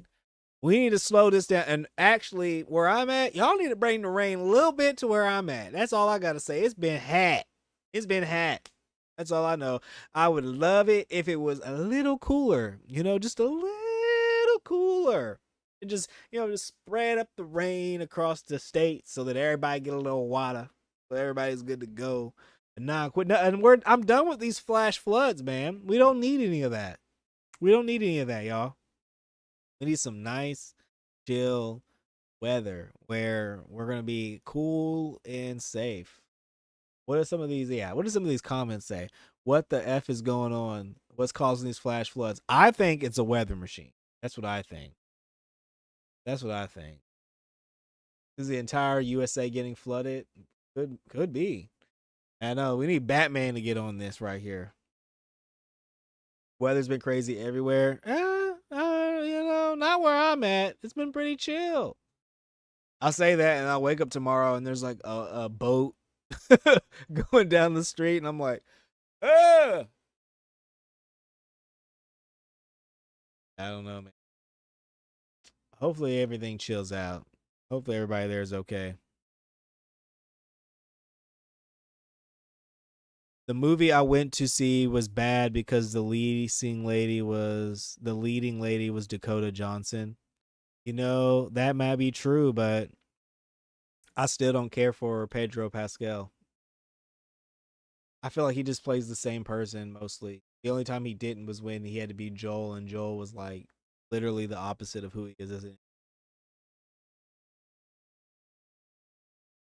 we need to slow this down. And actually, where I'm at, y'all need to bring the rain a little bit to where I'm at. That's all I gotta say. It's been hot. That's all I know. I would love it if it was a little cooler. Just a little cooler. And just just spread up the rain across the state so that everybody get a little water. So everybody's good to go. And I'm done with these flash floods, man. We don't need any of that. We don't need any of that, y'all. We need some nice, chill weather where we're gonna be cool and safe. What are some of these? Yeah, what do some of these comments say? What the f is going on? What's causing these flash floods? I think it's a weather machine. That's what I think. That's what I think. Is the entire USA getting flooded? Could be. I know we need Batman to get on this right here. Weather's been crazy everywhere. Not where I'm at. It's been pretty chill. I'll say that, and I'll wake up tomorrow, and there's like a boat going down the street, and I'm like, ah. I don't know, man. Hopefully everything chills out. Hopefully everybody there is okay. The movie I went to see was bad because the leading lady was Dakota Johnson. That might be true, but I still don't care for Pedro Pascal. I feel like he just plays the same person mostly. The only time he didn't was when he had to be Joel, and Joel was like literally the opposite of who he is.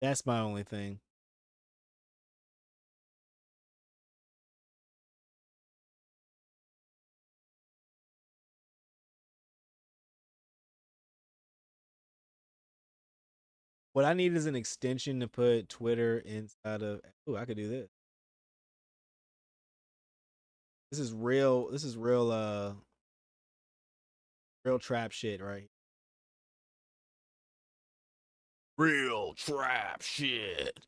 That's my only thing. What I need is an extension to put Twitter inside of. Oh, I could do this. This is real. This is real. Real trap shit, right? Real trap shit.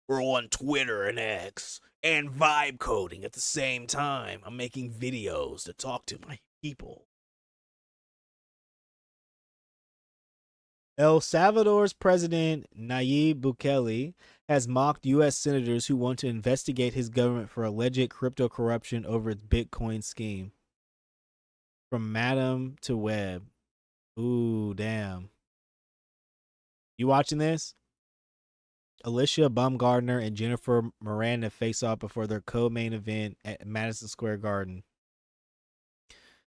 We're on Twitter and X and vibe coding at the same time. I'm making videos to talk to my people. El Salvador's president Nayib Bukele has mocked U.S. senators who want to investigate his government for alleged crypto corruption over its Bitcoin scheme. From Madam to Web. Ooh, damn. You watching this? Alicia Baumgardner and Jennifer Miranda face off before their co-main event at Madison Square Garden.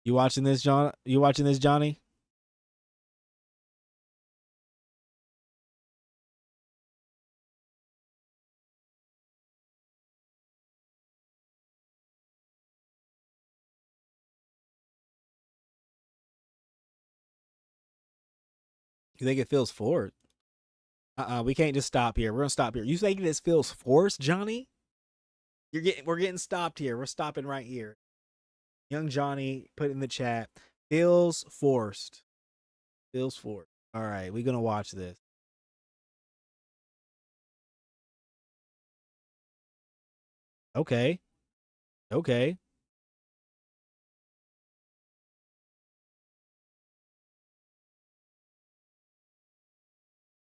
You watching this, John? You watching this, Johnny? You think it feels forced? We can't just stop here. We're gonna stop here. You think this feels forced, Johnny? We're getting stopped here. We're stopping right here. Young Johnny put in the chat. Feels forced. Feels forced. All right, we're gonna watch this. Okay. Okay.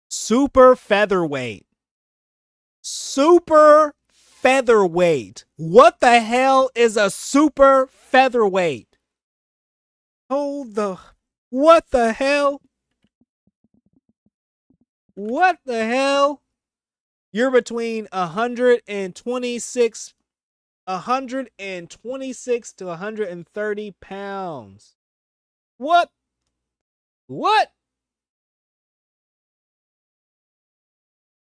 Super featherweight. Super featherweight. What the hell is a super featherweight? Hold the. What the hell? What the hell? You're between 126 to 130 pounds. What? What?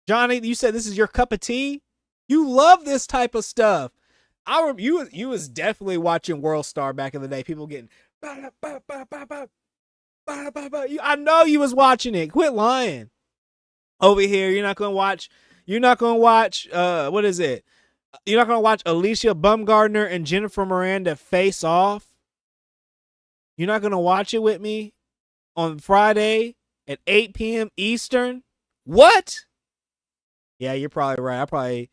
Johnny, you said this is your cup of tea? You love this type of stuff. You was definitely watching World Star back in the day. People getting I know you was watching it. Quit lying. Over here, you're not gonna watch. You're not gonna watch. What is it? You're not gonna watch Alicia Baumgardner and Jennifer Miranda face off. You're not gonna watch it with me on Friday at 8 p.m. Eastern. What? Yeah, you're probably right.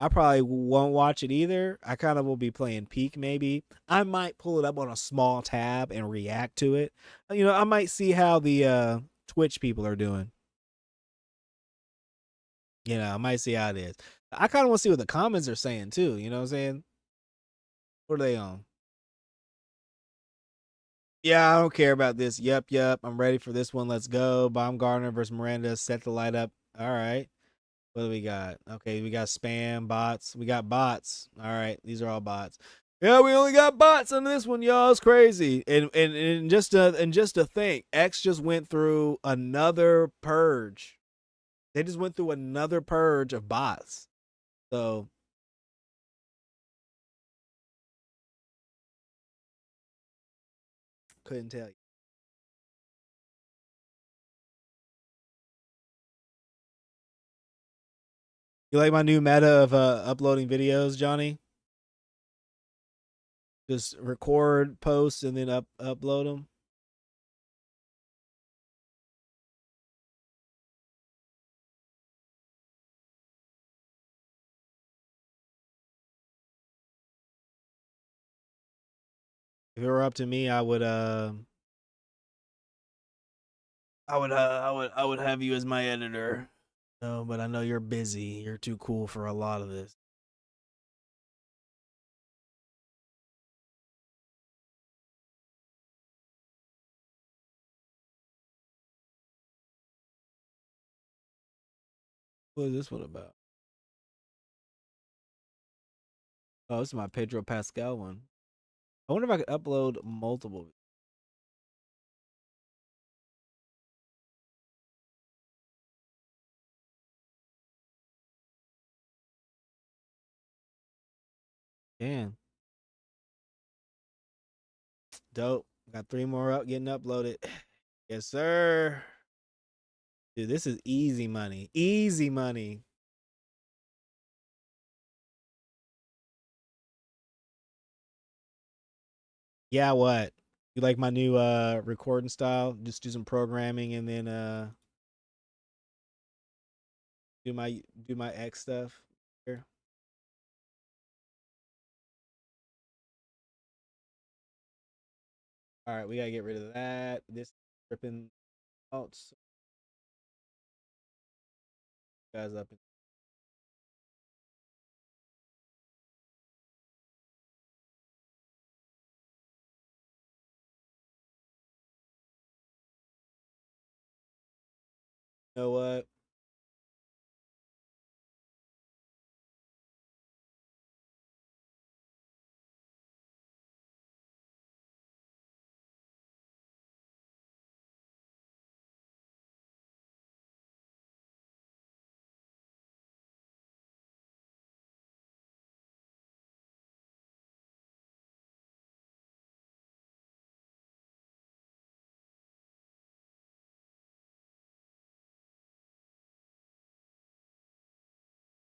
I probably won't watch it either. I kind of will be playing Peak maybe. I might pull it up on a small tab and react to it. I might see how the Twitch people are doing. I might see how it is. I kind of want to see what the comments are saying too. You know what I'm saying? What are they on? Yeah, I don't care about this. Yep. I'm ready for this one. Let's go. Baumgartner versus Miranda. Set the light up. All right. What do we got? Okay, we got spam bots. We got bots. All right, these are all bots. Yeah, we only got bots on this one, y'all. It's crazy. And just to think, X just went through another purge. They just went through another purge of bots. So couldn't tell you. You like my new meta of uploading videos, Johnny? Just record, post, and then upload them. If it were up to me, I would have you as my editor. No, but I know you're busy. You're too cool for a lot of this. What is this one about? Oh, this is my Pedro Pascal one. I wonder if I could upload multiple. Can. Dope. Got 3 more up getting uploaded. Yes, sir. Dude, this is easy money. Easy money. Yeah, what? You like my new recording style? Just do some programming and then do my X stuff here. All right, we gotta get rid of that. This tripping out guys up. You know what?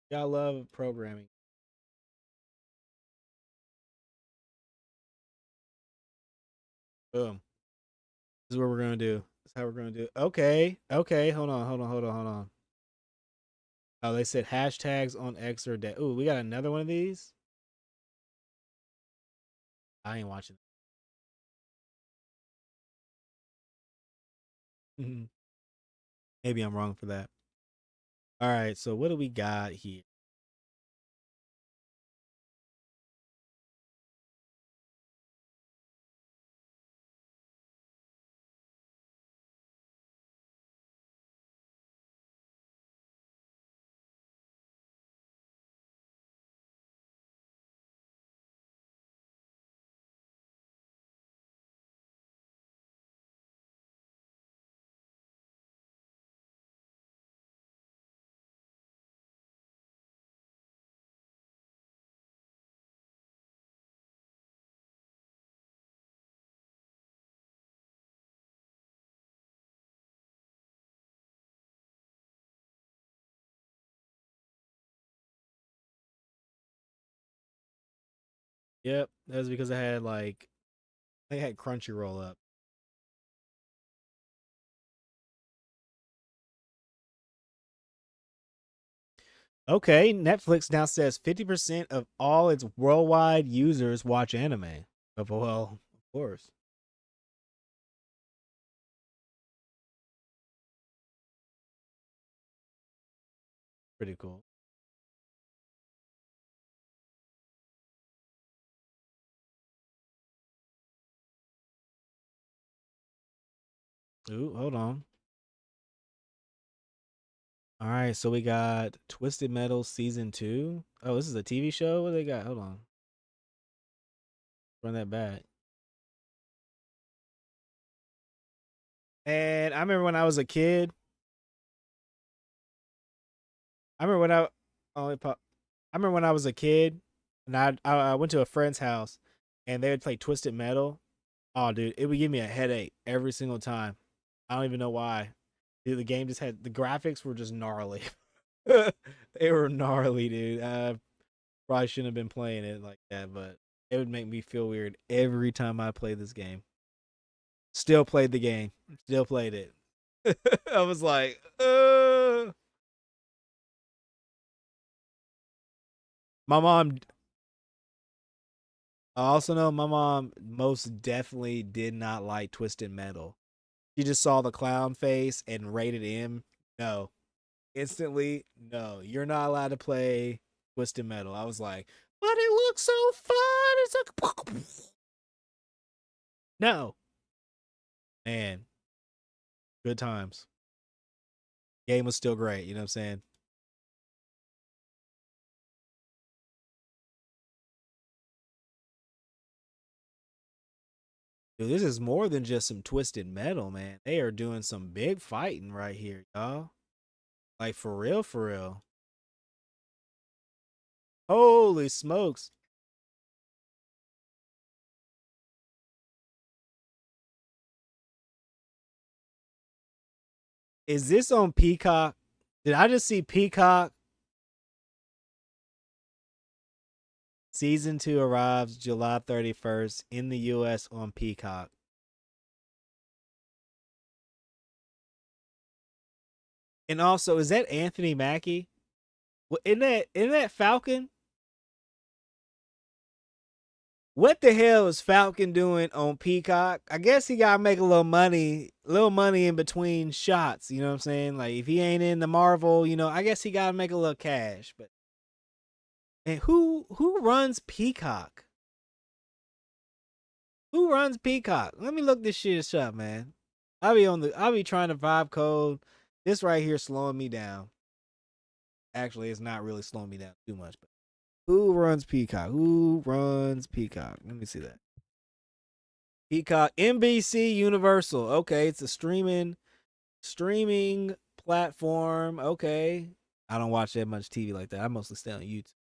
Y'all love programming. Boom. This is what we're gonna do. This is how we're gonna do it. Okay. Okay. Hold on. Oh, they said hashtags on X or dead. Ooh, we got another one of these. I ain't watching. Maybe I'm wrong for that. All right. So what do we got here? Yep, that was because I had like they had Crunchyroll up. Okay, Netflix now says 50% of all its worldwide users watch anime. Well, of course. Pretty cool. Ooh, hold on. All right, so we got Twisted Metal season 2. Oh, this is a TV show. What they got? Hold on. Run that back. And I remember when I was a kid. I remember when I oh, I remember when I was a kid, and I went to a friend's house, and they would play Twisted Metal. Oh, dude, it would give me a headache every single time. I don't even know why. Dude, the game just had the graphics were just gnarly. They were gnarly, dude. I probably shouldn't have been playing it like that, but it would make me feel weird every time I play this game. Still played the game. Still played it. I was like, my mom. I also know my mom most definitely did not like Twisted Metal. She just saw the clown face and rated M. No, instantly, no. You're not allowed to play Twisted Metal. I was like, but it looks so fun. It's like, no, man, good times. Game was still great. You know what I'm saying? Dude, this is more than just some Twisted Metal, man. They are doing some big fighting right here, y'all. Like for real, for real. Holy smokes. Is this on Peacock? Did I just see Peacock? Season 2 arrives July 31st in the US on Peacock. And also, is that Anthony Mackie? Isn't that Falcon? What the hell is Falcon doing on Peacock? I guess he gotta make a little money in between shots. You know what I'm saying? Like if he ain't in the Marvel, I guess he gotta make a little cash. But and who runs Peacock? Who runs Peacock? Let me look this shit up, man. I'll be trying to vibe code. This right here slowing me down. Actually, it's not really slowing me down too much. But who runs Peacock? Who runs Peacock? Let me see that. Peacock, NBC Universal. Okay, it's a streaming platform. Okay, I don't watch that much TV like that. I mostly stay on YouTube.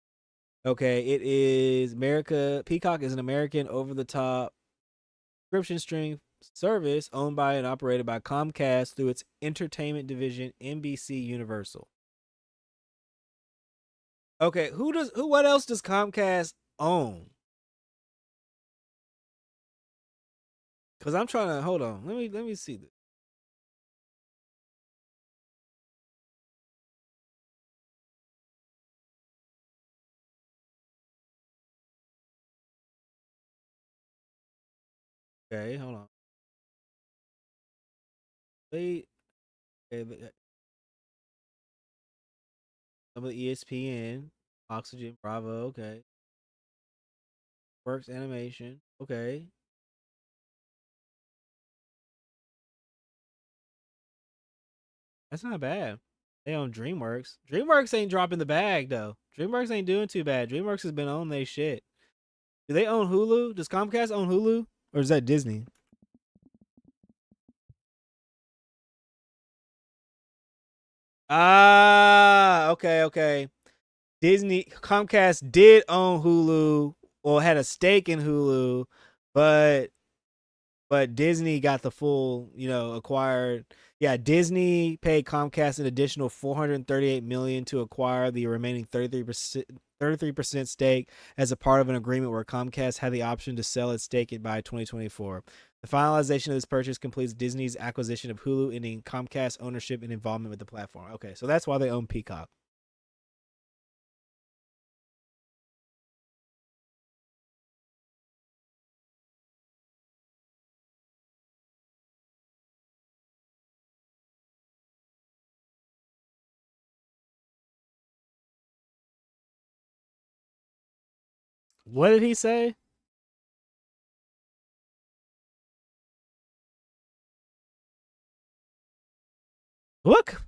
Okay, it is America. Peacock is an American over the top subscription streaming service owned by and operated by Comcast through its entertainment division, NBC Universal. Okay, what else does Comcast own? Cause I'm trying to hold on. Let me see this. Okay, hold on. Wait. Okay, some of the ESPN, Oxygen, Bravo. Okay, Works Animation. Okay, that's not bad. They own DreamWorks. DreamWorks ain't dropping the bag though. DreamWorks ain't doing too bad. DreamWorks has been on their shit. Do they own Hulu? Does Comcast own Hulu, or is that Disney? Ah, okay, okay. Disney Comcast did own Hulu or had a stake in Hulu, but Disney got the full, acquired. Yeah, Disney paid Comcast an additional 438 million to acquire the remaining 33% stake as a part of an agreement where Comcast had the option to sell its stake by 2024. The finalization of this purchase completes Disney's acquisition of Hulu, ending Comcast ownership and involvement with the platform. Okay, so that's why they own Peacock. What did he say? Look,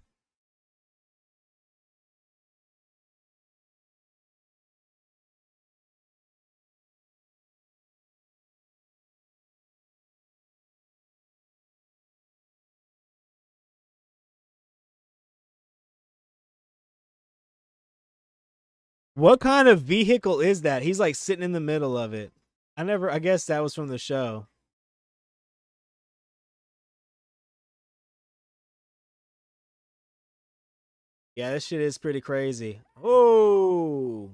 What kind of vehicle is that? He's like sitting in the middle of it. I guess that was from the show. Yeah, this shit is pretty crazy. Oh,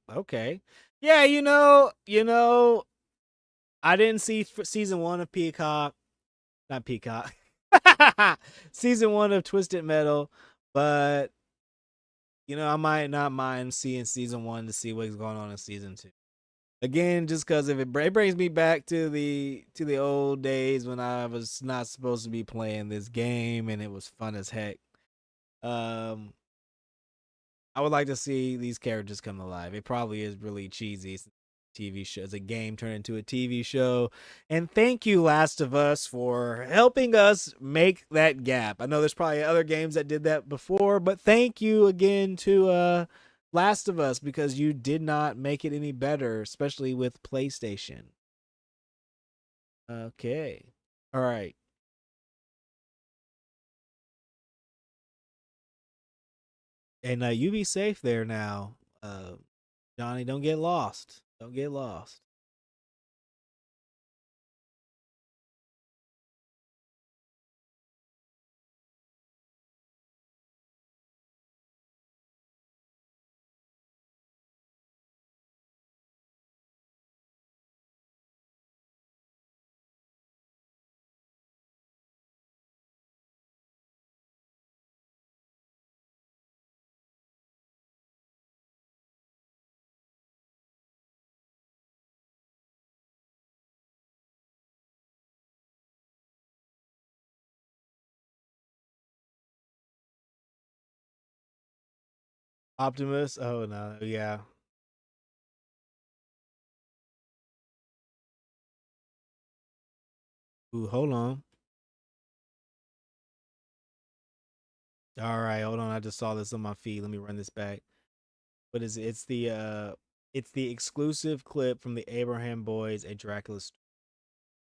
okay. Yeah, I didn't see season 1 of Peacock, not Peacock. Season 1 of Twisted Metal, but I might not mind seeing season 1 to see what's going on in season 2. Again, just because if it brings me back to the old days when I was not supposed to be playing this game and it was fun as heck. Um, I would like to see these characters come alive. It probably is really cheesy. TV show as a game turned into a TV show. And thank you, Last of Us, for helping us make that gap. I know there's probably other games that did that before, but thank you again to Last of Us because you did not make it any better, especially with PlayStation. Okay. All right. And you be safe there now. Johnny, don't get lost. Don't get lost. Optimus. Oh no, yeah. Ooh, hold on. All right, hold on. I just saw this on my feed. Let me run this back. What is it? It's the exclusive clip from the Abraham Boys, a Dracula story.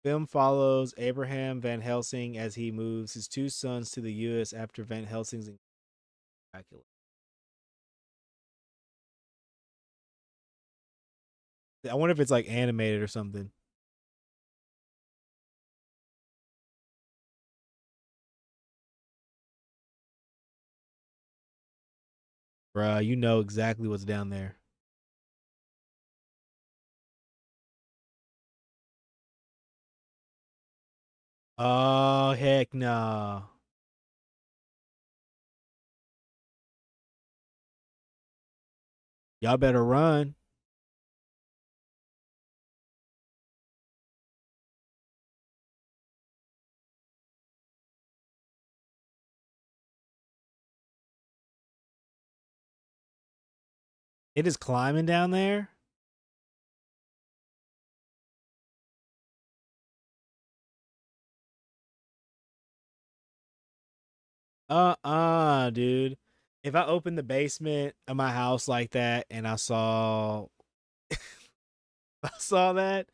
Film follows Abraham Van Helsing as he moves his two sons to the U.S. after Van Helsing's Dracula. I wonder if it's like animated or something. Bruh, you know exactly what's down there. Oh heck no. Y'all better run. It is climbing down there. Dude. If I opened the basement of my house like that and I saw I saw that,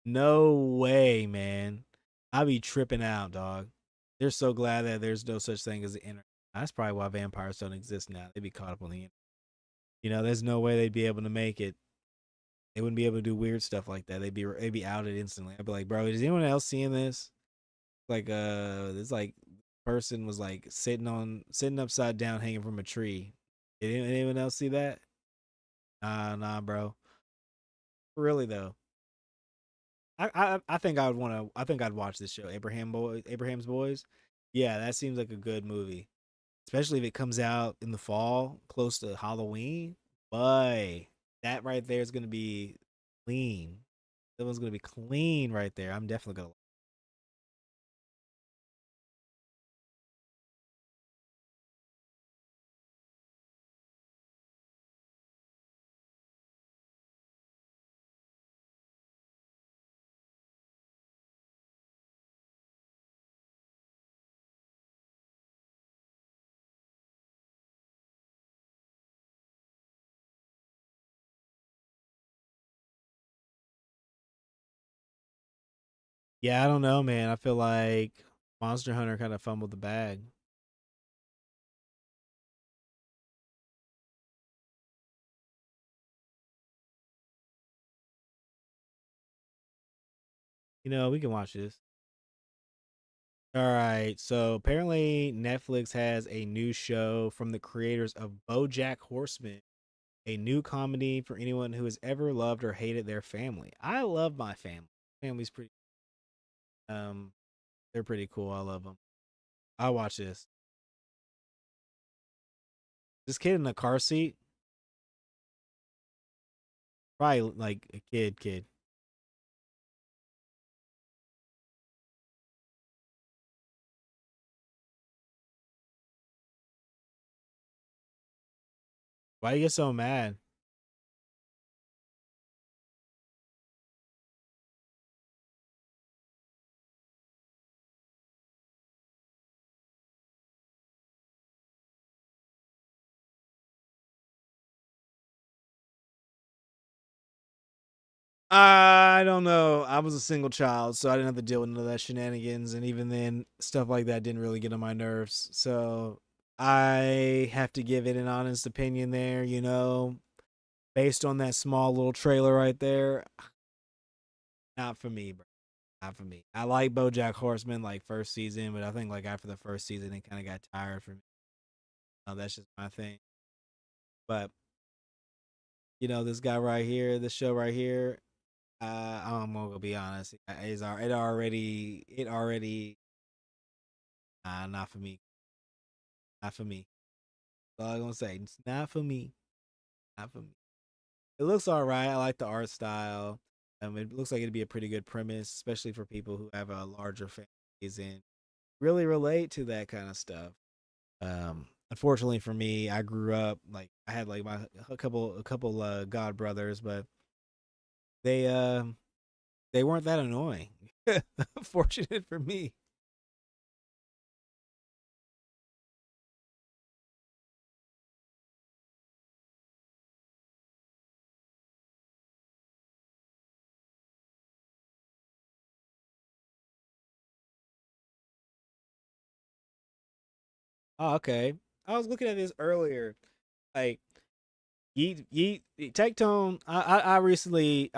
no way, man. I'd be tripping out, dog. They're so glad that there's no such thing as the internet. That's probably why vampires don't exist now. They'd be caught up on the internet. There's no way they'd be able to make it. They wouldn't be able to do weird stuff like that. They'd be outed instantly. I'd be like, bro, is anyone else seeing this? Like this like person was like sitting upside down hanging from a tree. Did anyone else see that? Nah, bro. Really though. I think I would want to. I think I'd watch this show, Abraham's Boys. Yeah, that seems like a good movie, especially if it comes out in the fall, close to Halloween. Boy, that right there is gonna be clean. That one's gonna be clean right there. I'm definitely gonna. Yeah, I don't know, man. I feel like Monster Hunter kind of fumbled the bag. We can watch this. All right. So apparently Netflix has a new show from the creators of BoJack Horseman, a new comedy for anyone who has ever loved or hated their family. I love my family. Family's pretty um they're pretty cool. I love them. I'll watch this. This kid in the car seat, probably like a kid. Why you get so mad? I don't know. I was a single child, so I didn't have to deal with none of that shenanigans, and even then, stuff like that didn't really get on my nerves. So I have to give it an honest opinion there. Based on that small little trailer right there. Not for me, bro. Not for me. I like BoJack Horseman like first season, but I think like after the first season, it kind of got tired for me. That's just my thing. But this guy right here, this show right here, I'm gonna be honest. It already, not for me. Not for me. That's all I'm gonna say. It's not for me. Not for me. It looks all right. I like the art style. It looks like it'd be a pretty good premise, especially for people who have a larger families and really relate to that kind of stuff. Unfortunately for me, I grew up like I had like a couple god brothers, but they they weren't that annoying. Fortunate for me. Oh, okay. I was looking at this earlier. Like Yeet Tectone. I recently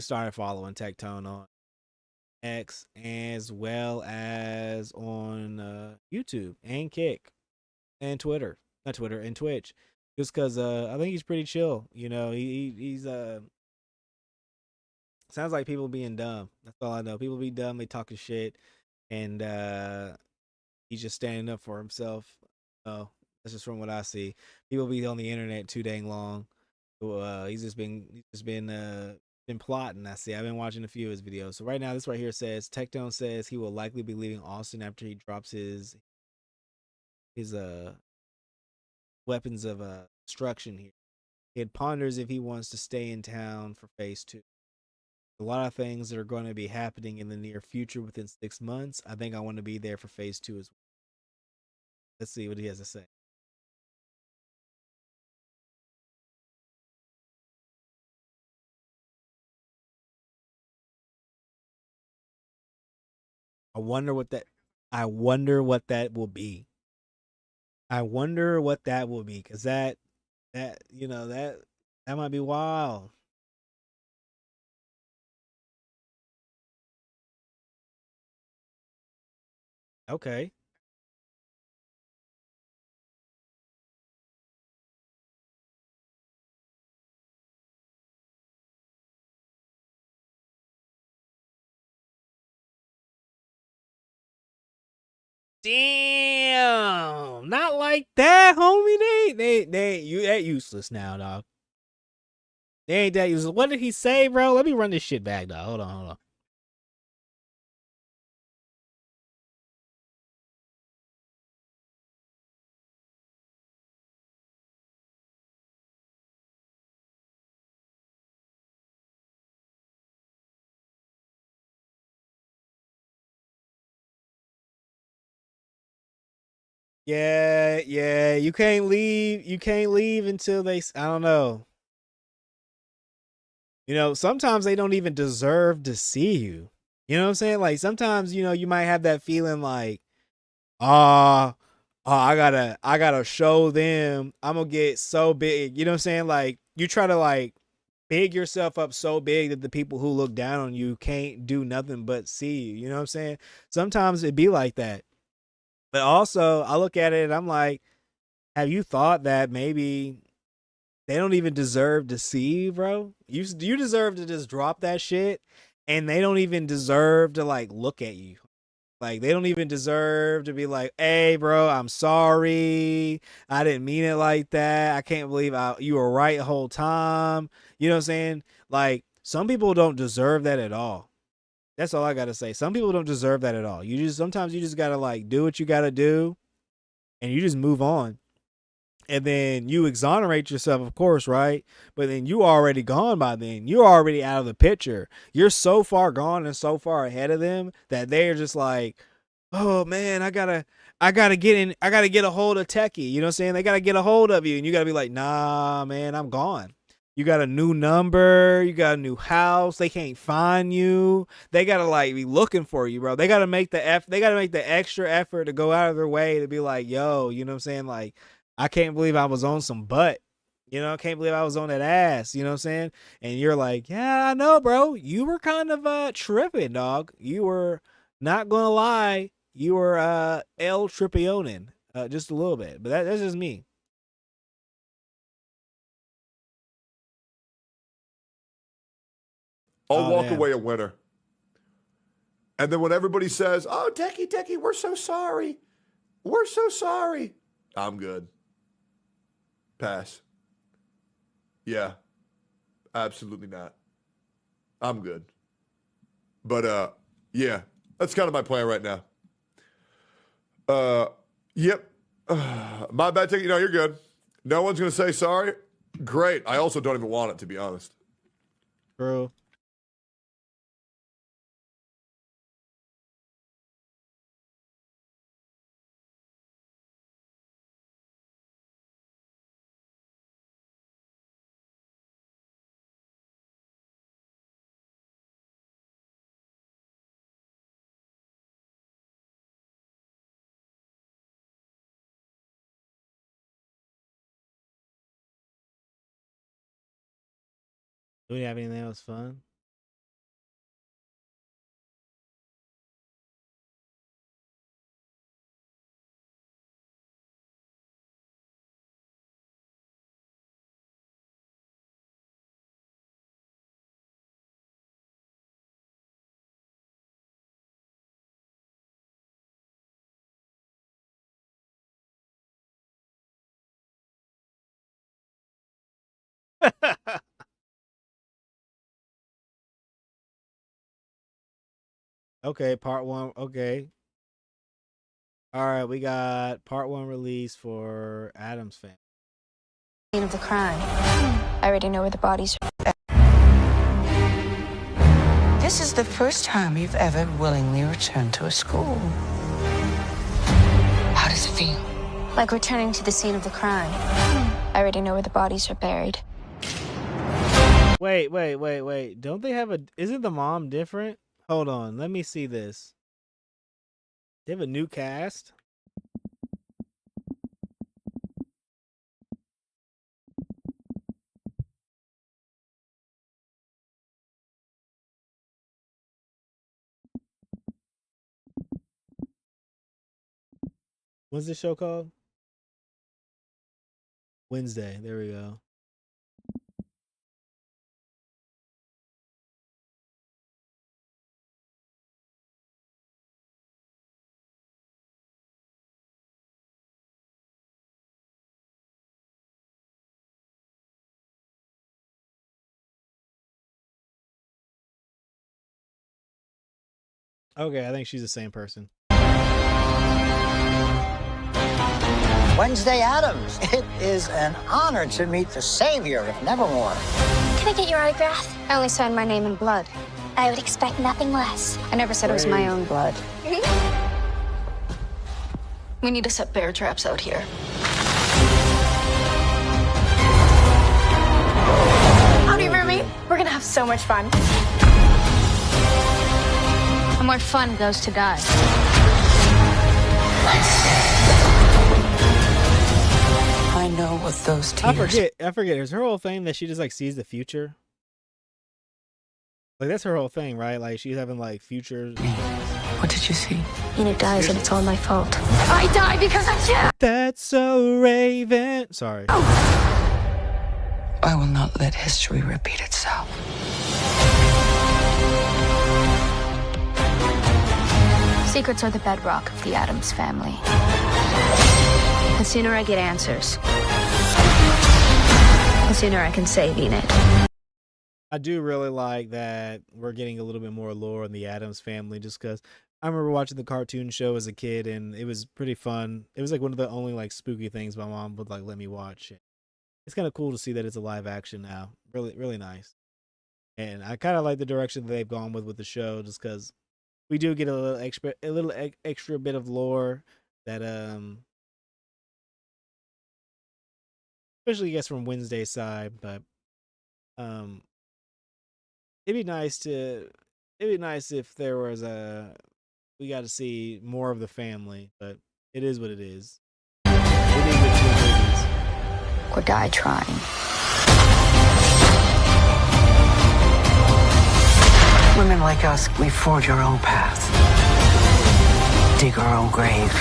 started following Tectone on X as well as on YouTube and Kick and Twitter, not Twitter and Twitch, just because I think he's pretty chill. He's sounds like people being dumb. That's all I know. People be dumb. They talking shit, and he's just standing up for himself. Oh, that's just from what I see. People be on the internet too dang long. So, he's just been plotting. I see. I've been watching a few of his videos. So right now, this right here says Tectone says he will likely be leaving Austin after he drops his weapons of destruction here. He ponders if he wants to stay in town for phase two. A lot of things that are going to be happening in the near future within 6 months. I think I want to be there for phase two as well. Let's see what he has to say. I wonder what that. I wonder what that will be. I wonder what that will be because that might be wild. Okay. Damn, not like that, homie. That useless now, dog. They ain't that useless. What did he say, bro? Let me run this shit back, dog. Hold on. Yeah, yeah. You can't leave. You can't leave until they. I don't know. Sometimes they don't even deserve to see you. You know what I'm saying? Like sometimes, you know, you might have that feeling like, ah, I gotta show them. I'm gonna get so big. You know what I'm saying? Like you try to like big yourself up so big that the people who look down on you can't do nothing but see you. You know what I'm saying? Sometimes it be like that. But also I look at it and I'm like, have you thought that maybe they don't even deserve to see you, bro? You deserve to just drop that shit, and they don't even deserve to like look at you. Like they don't even deserve to be like, "Hey, bro, I'm sorry. I didn't mean it like that. I can't believe you were right the whole time." You know what I'm saying? Like some people don't deserve that at all. That's all I gotta say. Some people don't deserve that at all. Sometimes you just gotta like do what you gotta do, and you just move on. And then you exonerate yourself, of course, right? But then you already gone by then. You're already out of the picture. You're so far gone and so far ahead of them that they're just like, oh man, I gotta get a hold of Techie. You know what I'm saying? They gotta get a hold of you. And you gotta be like, nah, man, I'm gone. You got a new number, you got a new house, they can't find you. They gotta like be looking for you, bro. They gotta make the extra effort to go out of their way to be like, yo, you know what I'm saying? Like, I can't believe I was on some butt. You know, I can't believe I was on that ass. You know what I'm saying? And you're like, yeah, I know, bro. You were kind of tripping, dog. You were not gonna lie. You were El Tripionin just a little bit. But that's just me. I'll Oh walk damn. away a winner. And then when everybody says, oh, Techie, we're so sorry. We're so sorry. I'm good. Pass. Yeah. Absolutely not. I'm good. But yeah, that's kind of my plan right now. Yep. My bad, Techie. No, you're good. No one's gonna say sorry. Great. I also don't even want it, to be honest. Bro. Do we have anything else fun? Okay, part one. Okay. All right, we got part one release for Adam's fan. Scene of the crime. I already know where the bodies are. This is the first time you've ever willingly returned to a school. How does it feel? Like returning to the scene of the crime. I already know where the bodies are buried. Wait. Don't they have isn't the mom different? Hold on, let me see this. They have a new cast? What's this show called? Wednesday. There we go. Okay, I think she's the same person. Wednesday Addams. It is an honor to meet the savior of Nevermore. Can I get your autograph? I only signed my name in blood. I would expect nothing less. I never said it was my own blood. We need to set bear traps out here. Howdy, Rumi. We're gonna have so much fun. And where fun goes to die. I know what those I tears. forget. Is her whole thing that she just like sees the future? Like that's her whole thing, right? Like she's having like futures. What did you see? Enid dies and it's all my fault. I die because of you! That's so Raven. Sorry. I will not let history repeat itself. Secrets are the bedrock of the Addams family. The sooner I get answers, the sooner I can save Enid. I do really like that we're getting a little bit more lore on the Addams family just because I remember watching the cartoon show as a kid and it was pretty fun. It was like one of the only like spooky things my mom would like let me watch. It's kind of cool to see that it's a live action now. Really, really nice. And I kind of like the direction that they've gone with the show just because we do get a little extra bit of lore that especially I guess from Wednesday's side, but um it'd be nice if there was we got to see more of the family, but it is what it is. We didn't get two movies. Or die trying. Women like us, we forge our own path, dig our own grave.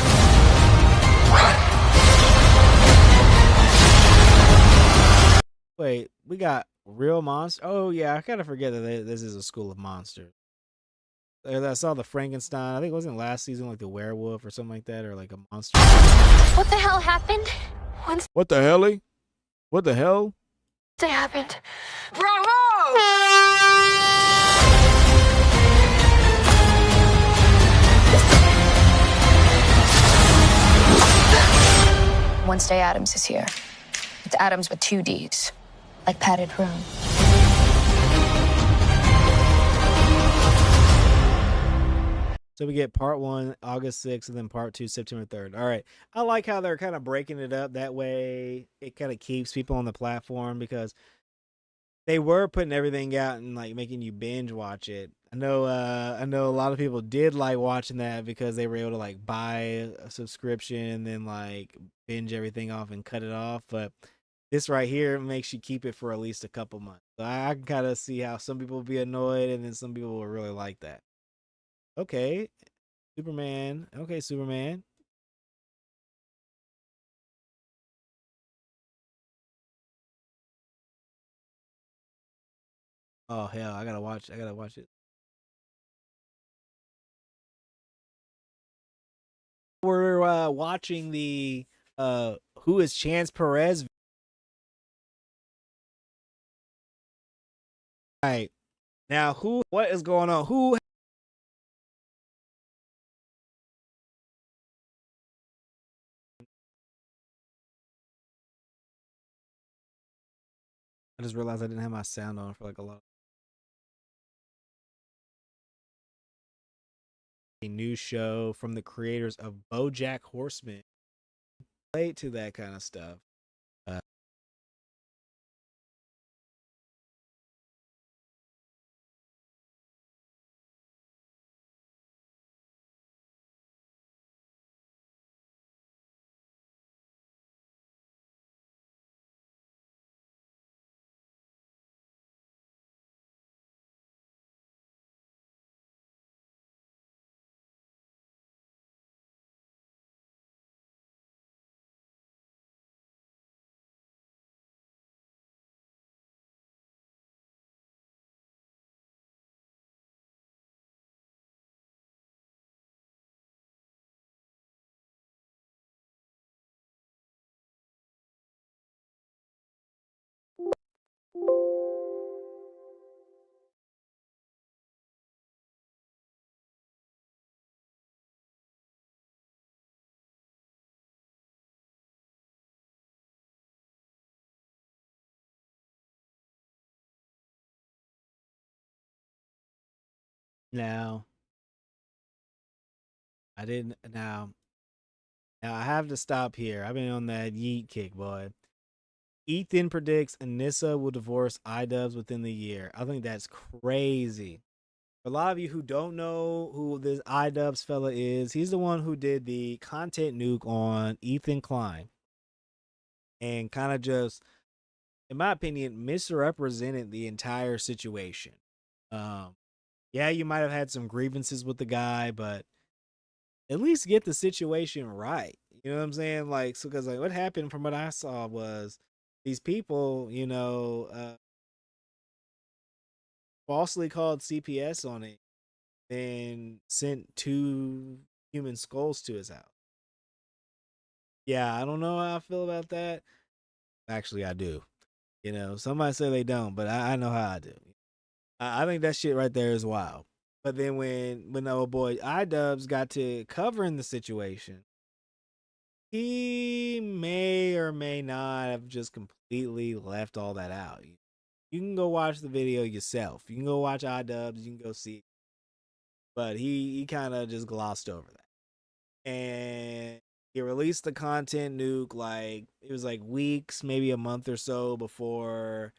Wait, we got real monsters. Oh yeah, I kind of forget that this is a school of monsters. I saw the Frankenstein. I think it wasn't last season like the werewolf or something like that, or like a monster. What the hell happened? What the hell? What the hell? Wednesday happened. Wednesday Addams is here. It's Addams with 2 D's. Like padded room. So we get part 1 August 6th and then part 2 September 3rd. All right. I like how they're kind of breaking it up that way. It kind of keeps people on the platform because they were putting everything out and like making you binge watch it. I know a lot of people did like watching that because they were able to like buy a subscription and then like binge everything off and cut it off, but this right here makes you keep it for at least a couple months. So I can kind of see how some people will be annoyed and then some people will really like that. Okay, Superman. Okay, Superman. Oh hell, I gotta watch it. We're watching the Who is Chance Perez? Right. Now what is going on? Who I just realized I didn't have my sound on for like a lot. A new show from the creators of BoJack Horseman. Relate to that kind of stuff. Now, I didn't. Now I have to stop here. I've been on that yeet kick, boy. Ethan predicts Anissa will divorce iDubbbz within the year. I think that's crazy. For a lot of you who don't know who this iDubbbz fella is, he's the one who did the content nuke on Ethan Klein and kind of just, in my opinion, misrepresented the entire situation. Yeah, you might have had some grievances with the guy, but at least get the situation right. You know what I'm saying? Like, so because like what happened from what I saw was these people, falsely called CPS on it and sent 2 human skulls to his house. Yeah, I don't know how I feel about that. Actually, I do. Somebody say they don't, but I know how I do. I think that shit right there is wild. But then when the old boy iDubbbz got to covering the situation, he may or may not have just completely left all that out. You can go watch the video yourself. You can go watch iDubbbz. You can go see it. But he kind of just glossed over that. And he released the content nuke like it was like weeks, maybe a month or so before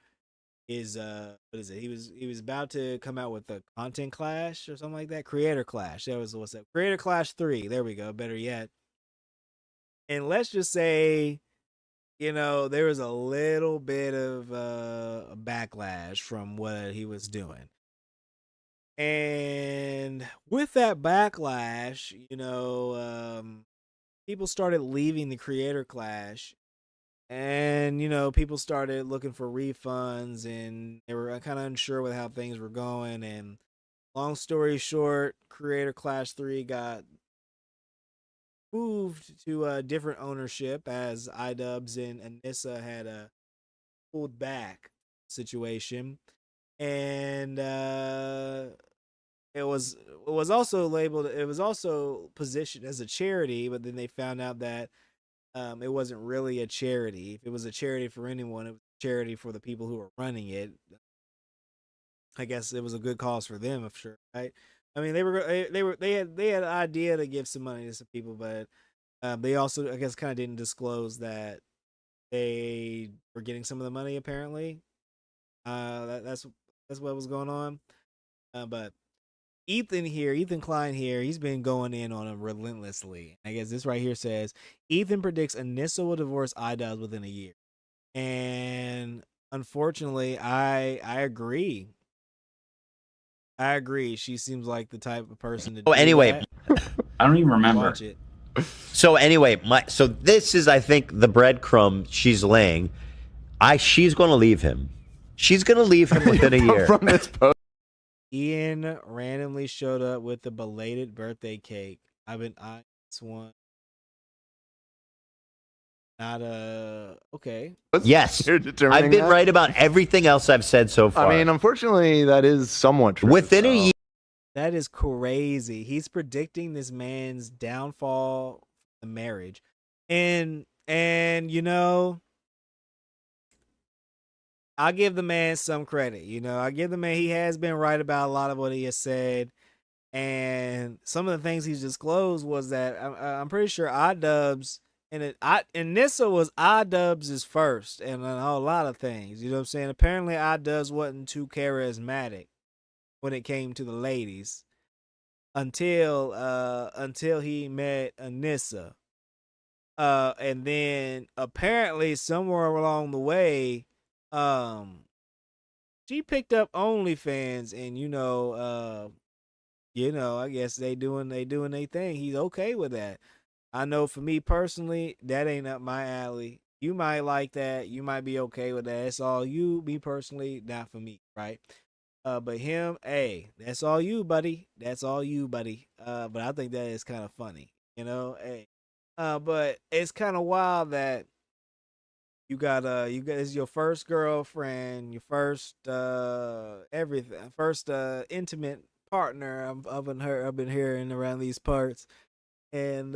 his what is it? He was about to come out with a content clash or something like that. Creator Clash. That was what's that? Creator Clash 3. There we go. Better yet. And let's just say, there was a little bit of a backlash from what he was doing. And with that backlash, people started leaving the Creator Clash. And, people started looking for refunds and they were kind of unsure with how things were going. And long story short, Creator Clash 3 got moved to a different ownership as iDubbbz and Anissa had a pulled back situation. And it was also positioned as a charity, but then they found out that it wasn't really a charity. If it was a charity for anyone, it was a charity for the people who were running it. I guess it was a good cause for them, for sure, right? I mean, they had an idea to give some money to some people, but they also, I guess, kind of didn't disclose that they were getting some of the money. Apparently, that's what was going on. But Ethan Klein here, he's been going in on him relentlessly. I guess this right here says Ethan predicts Anissa will divorce iDubbbz within a year, and unfortunately, I agree. I agree. She seems like the type of person to. Oh, do anyway, that. I don't even remember. Watch it. So anyway, so this is, I think, the breadcrumb she's laying. She's going to leave him. She's going to leave him within a year. From this post. Ian randomly showed up with a belated birthday cake. I've been eyeing this one. Not okay. Yes, You're determining I've been that? right about everything else I've said so far. I mean, unfortunately, that is somewhat true. Within a year. That is crazy. He's predicting this man's downfall, the marriage, and I'll give the man some credit. I give the man, he has been right about a lot of what he has said, and some of the things he's disclosed was that I'm pretty sure iDubbbz and Nissa was iDubbbz's first, and a whole lot of things. You know what I'm saying? Apparently, iDubbbz wasn't too charismatic when it came to the ladies until he met Anissa. And then apparently somewhere along the way, she picked up OnlyFans, and I guess they doing their thing. He's okay with that. I know for me personally, that ain't up my alley. You might like that. You might be okay with that. It's all you. Me personally, not for me, right? But him, hey, that's all you, buddy. That's all you, buddy. But I think that is kind of funny, hey. But it's kind of wild that you got it's your first girlfriend, your first everything, first intimate partner. I've been hearing around these parts, and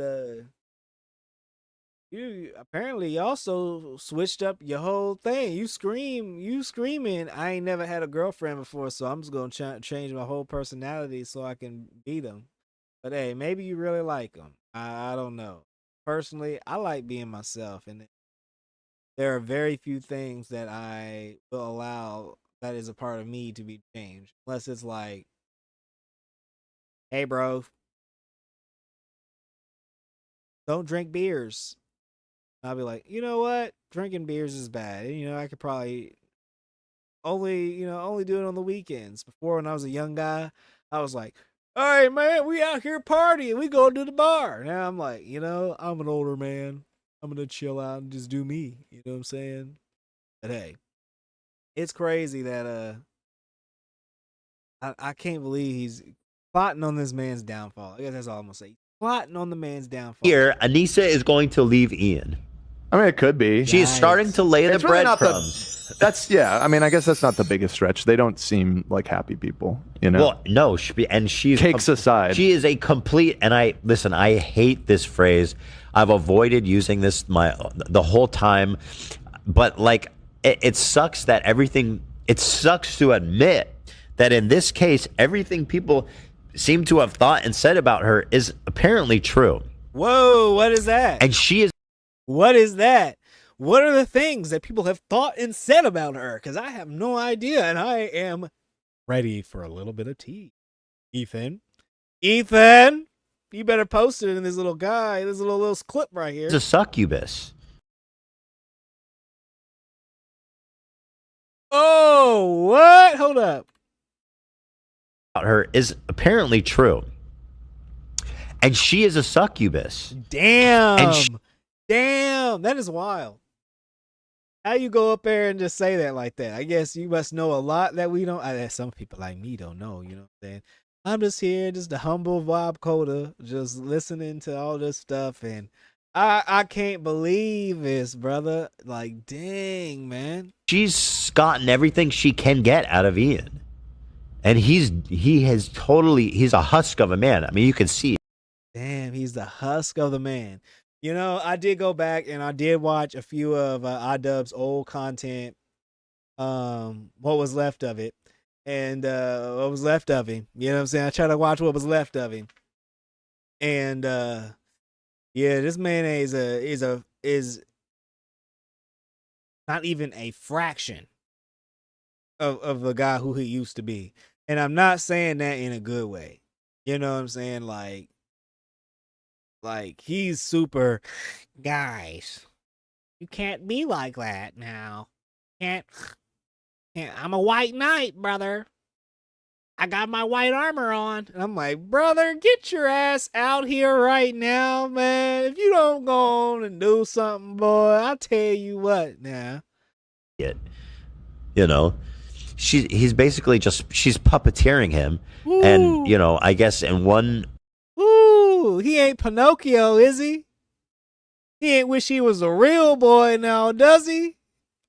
you apparently also switched up your whole thing. You screaming, I ain't never had a girlfriend before, so I'm just gonna change my whole personality so I can beat them. But hey, maybe you really like them. I don't know. Personally, I like being myself, and there are very few things that I will allow that is a part of me to be changed, unless it's like hey, bro, don't drink beers. I'll be like, you know what? Drinking beers is bad. And, I could probably only do it on the weekends. Before, when I was a young guy, I was like, all right, man, we out here partying. We go to the bar. Now I'm like, I'm an older man. I'm going to chill out and just do me. You know what I'm saying? But hey, it's crazy that I can't believe he's plotting on this man's downfall. I guess that's all I'm going to say. Plotting on the man's downfall. Here, Anissa is going to leave Ian. I mean, it could be. She is starting to lay the It's really not breadcrumbs. I mean, I guess that's not the biggest stretch. They don't seem like happy people, Well, no, she's cakes aside. She is a complete. And I hate this phrase. I've avoided using this the whole time, but like it sucks that everything. It sucks to admit that in this case, everything people seem to have thought and said about her is apparently true. Whoa, what is that? And she is. What is that? What are the things that people have thought and said about her? Because I have no idea, and I am ready for a little bit of tea. Ethan, you better post it in this little little clip right here. Is a succubus. Oh, what? Hold up. About her is apparently true. And she is a succubus. Damn. And Damn, that is wild. How you go up there and just say that like that? I guess you must know a lot that we don't. Some people like me don't know, you know what I'm saying? I'm just here, just a humble Bob Coda, just listening to all this stuff, and I can't believe this, brother. Like, dang, man. She's gotten everything she can get out of Ian. And he's a husk of a man. I mean, you can see. Damn, he's the husk of the man. I did go back and I did watch a few of iDubbbz's old content, what was left of it, and what was left of him. You know what I'm saying? I tried to watch what was left of him, and yeah, this man is not even a fraction of the guy who he used to be, and I'm not saying that in a good way. You know what I'm saying? Like he's super, guys. You can't be like that now. Can't. I'm a white knight, brother. I got my white armor on. And I'm like, brother, get your ass out here right now, man. If you don't go on and do something, boy, I'll tell you what now. He's basically she's puppeteering him. Ooh. And, I guess in one. Ooh, he ain't Pinocchio, is he? He ain't wish he was a real boy now, does he?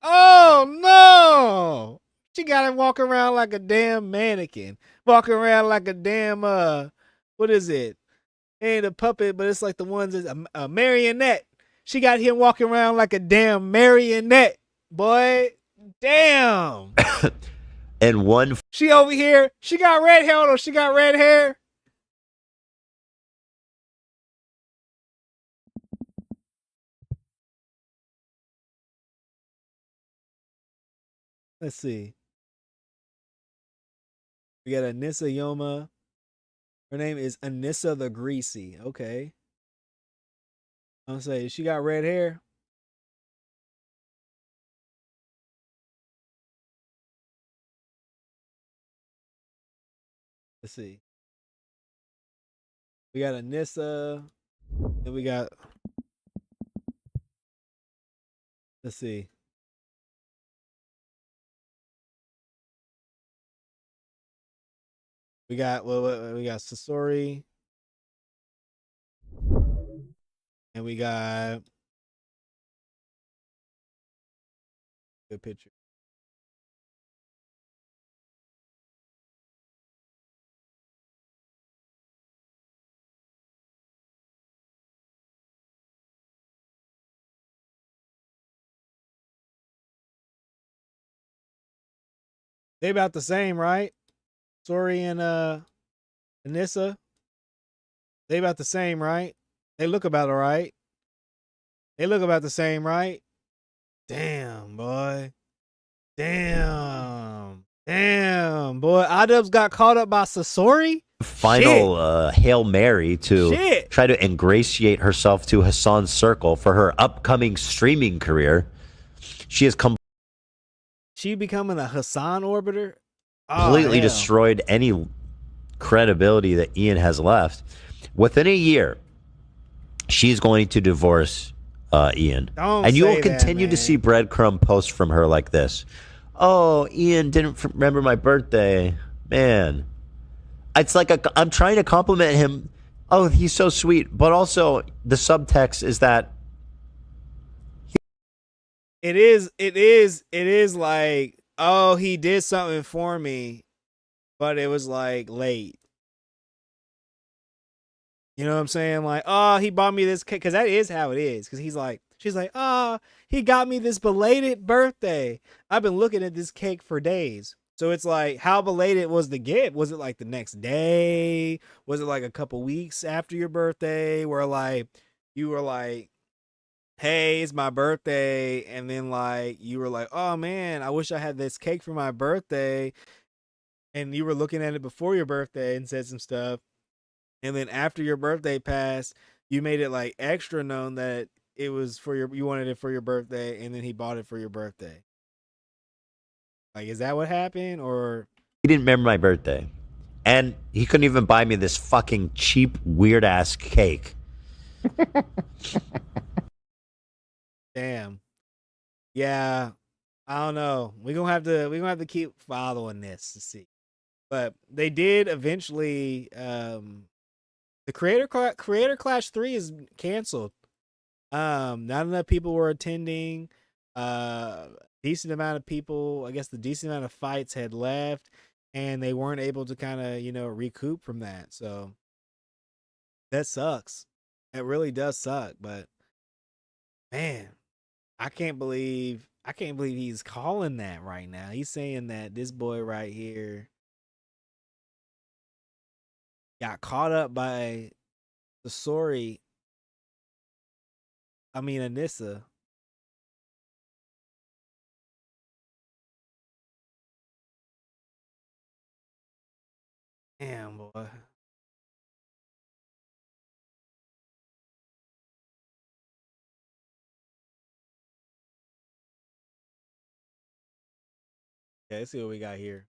Oh, no. She got him walking around like a damn mannequin. Walking around like a damn, what is it? It ain't a puppet, but it's like the ones that's a marionette. She got him walking around like a damn marionette, boy. Damn. And one. She over here. She got red hair. Hold on. She got red hair. Let's see. We got Anissa Yoma. Her name is Anissa the Greasy. Okay. I'm saying she got red hair. Let's see. We got Anissa. And we got. Let's see. We got we got Sasori. And we got good picture. They about the same, right? Sori and Anissa. They about the same, right? They look about all right. They look about the same, right? Damn, boy. Damn, boy. iDubbbz got caught up by Sasori. final Hail Mary to Shit. try to ingratiate herself to Hassan's circle for her upcoming streaming career. She has She becoming a Hassan orbiter? completely hell. destroyed any credibility that Ian has left. Within a year, she's going to divorce Ian. Don't and you will say that, continue to man. see breadcrumb posts from her like this. Oh, Ian didn't remember my birthday. Man. It's like I'm trying to compliment him. Oh, he's so sweet. But also, the subtext is that It is like, oh, he did something for me, but it was like late. You know what I'm saying? Like, oh, he bought me this cake, because that is how it is. Because she's like, oh, he got me this belated birthday. I've been looking at this cake for days. So it's like, how belated was the gift? Was it like the next day? Was it like a couple weeks after your birthday? Where like you were like, hey, it's my birthday, and then like you were like, oh man, I wish I had this cake for my birthday, and you were looking at it before your birthday and said some stuff, and then after your birthday passed, you made it like extra known that it was you wanted it for your birthday, and then he bought it for your birthday. Like, is that what happened? Or he didn't remember my birthday. And he couldn't even buy me this fucking cheap, weird-ass cake. damn. Yeah, I don't know. We're gonna have to keep following this to see. But they did eventually the Creator Clash 3 is canceled. Not enough people were attending. Decent amount of people, I guess the decent amount of fights had left, and they weren't able to kind of, recoup from that. So that sucks. It really does suck, but man, I can't believe he's calling that right now. He's saying that this boy right here got caught up by the sorry. Anissa. Damn, boy. Okay, let's see what we got here.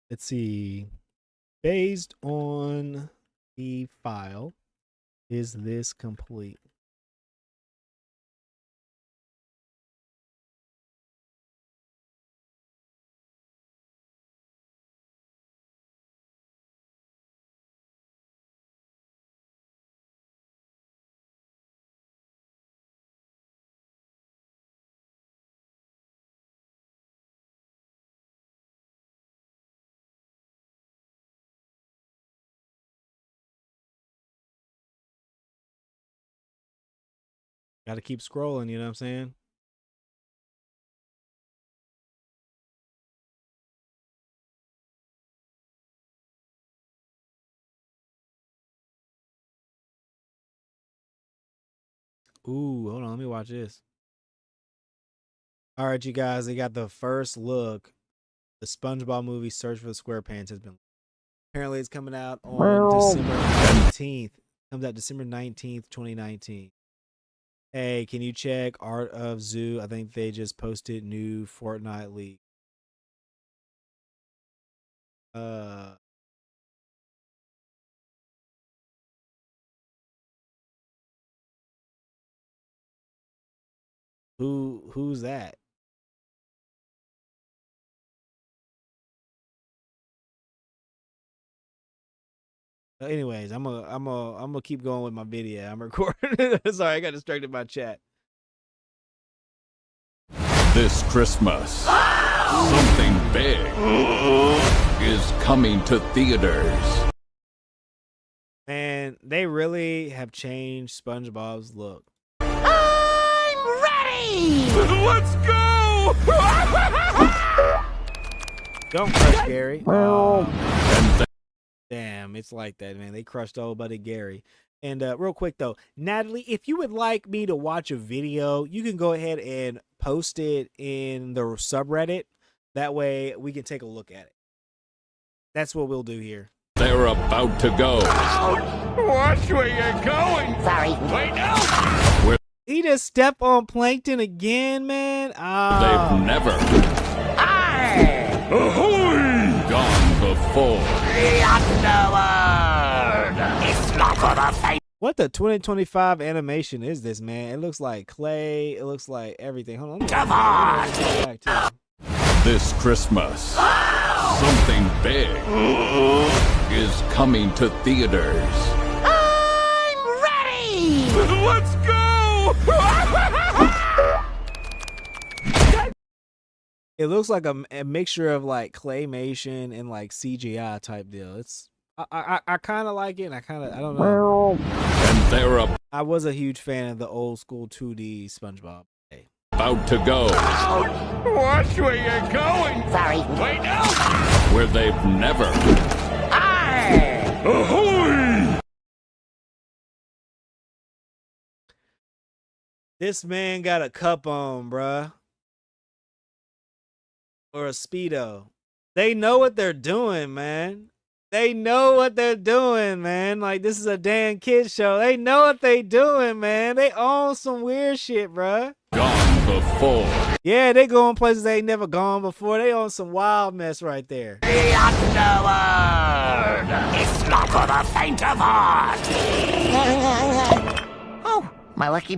Let's see. Based on the file, is this complete? Got to keep scrolling, you know what I'm saying? Ooh, hold on, let me watch this. All right, you guys, they got the first look. The SpongeBob movie Search for the SquarePants has been, apparently it's coming out on December 19th. Comes out December 19th, 2019. Hey, can you check Art of Zoo? I think they just posted new Fortnite League. Who's that? Anyways, I'm gonna keep going with my video. I'm recording. Sorry, I got distracted by chat. This Christmas, something big is coming to theaters. Man, they really have changed SpongeBob's look. ready! Let's go! Don't crush Gary. And Damn, it's like that, man. They crushed old buddy Gary. And real quick though, Natalie, if you would like me to watch a video, you can go ahead and post it in the subreddit. That way we can take a look at it. That's what we'll do here. they're about to go. Watch where you're going. Sorry. Wait, no! He just stepped on Plankton again, man. They've never Arr! ahoy! Gone before. The underworld! It's not for the faint. What the 2025 animation is this, man? It looks like clay. It looks like everything. Hold on. Come on! Back too. This Christmas, something big is coming to theaters. I'm ready! Let's go! It looks like a mixture of like claymation and like CGI type deal. It's I kind of like it, and I don't know. And they're I was a huge fan of the old school 2D SpongeBob. Hey. about to go. Watch where you're going. Sorry. Wait, no! Where they've never. Arr! Ahoy! This man got a cup on, bruh. Or a Speedo. They know what they're doing, man. They know what they're doing, man. Like, this is a damn kid show. They know what they doing, man. They own some weird shit, bruh. Gone before. Yeah, they going places they ain't never gone before. They on some wild mess right there. The underworld! It's not for the faint of heart! Oh, my lucky.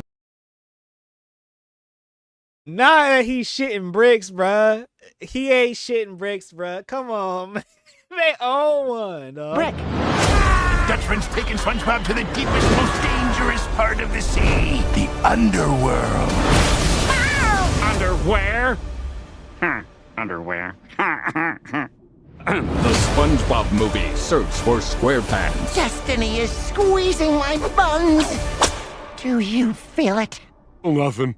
Not that he's shitting bricks, bruh. He ain't shitting bricks, bruh. Come on, man. They own one, dog. Brick! Dutchman's taken SpongeBob to the deepest, most dangerous part of the sea. The underworld. Underwear? Underwear. The SpongeBob movie. Search for SquarePants. Destiny is squeezing my buns! Do you feel it? Nothing.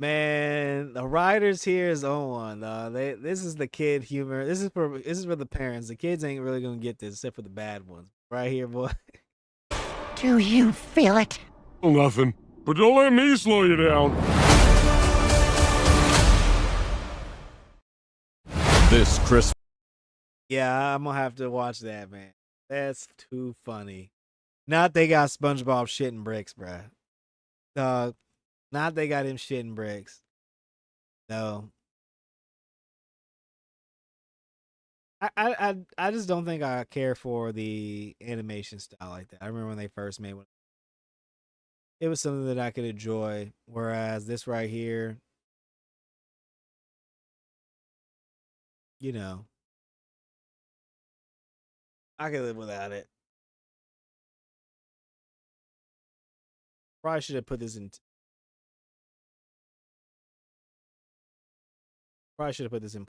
Man, the writers here is on one, dog. This is the kid humor. This is for the parents. The kids ain't really gonna get this except for the bad ones. Right here, boy. Do you feel it? Nothing. But don't let me slow you down. This Christmas. Yeah, I'm gonna have to watch that, man. That's too funny. Not they got SpongeBob shitting bricks, bruh. Dog. Not they got him shitting bricks. No. I just don't think I care for the animation style like that. I remember when they first made one. It was something that I could enjoy. Whereas this right here, you know, I could live without it. Probably should have put this in. Probably should have put this in.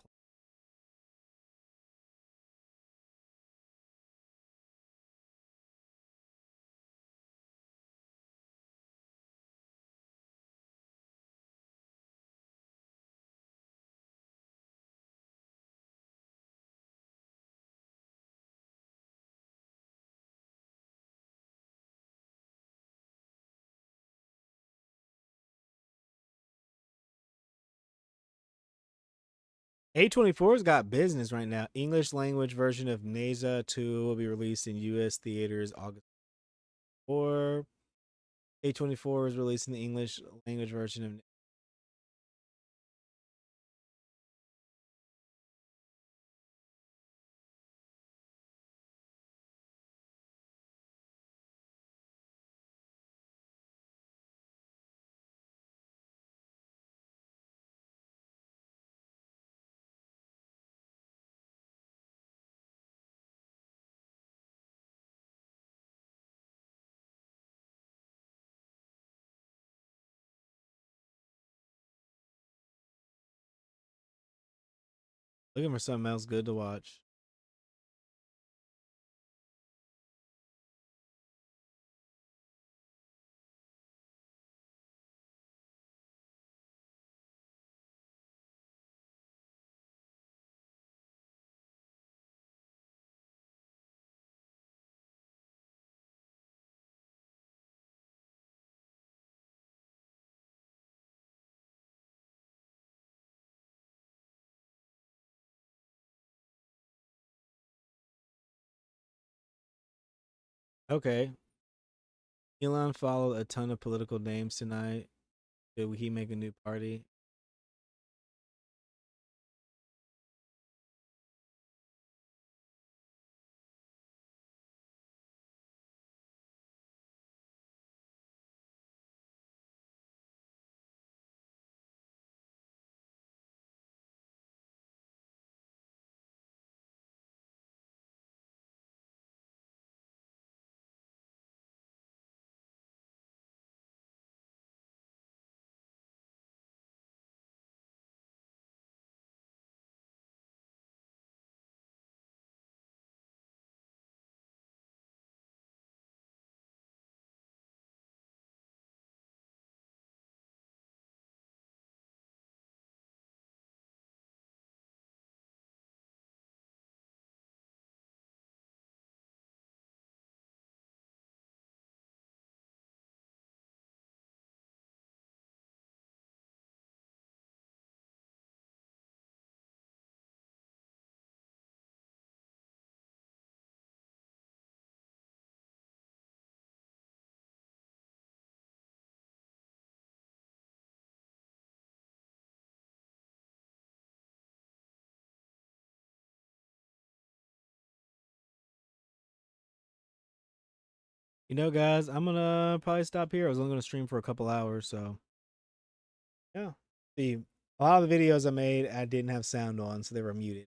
A24's got business right now. English language version of NASA 2 will be released in U.S. theaters August 4. A24 is releasing the English language version of. Looking for something else good to watch. Okay. Elon followed a ton of political names tonight. Did he make a new party? You know, guys, I'm gonna probably stop here. I was only gonna stream for a couple hours, so yeah. See, a lot of the videos I made, I didn't have sound on, so they were muted.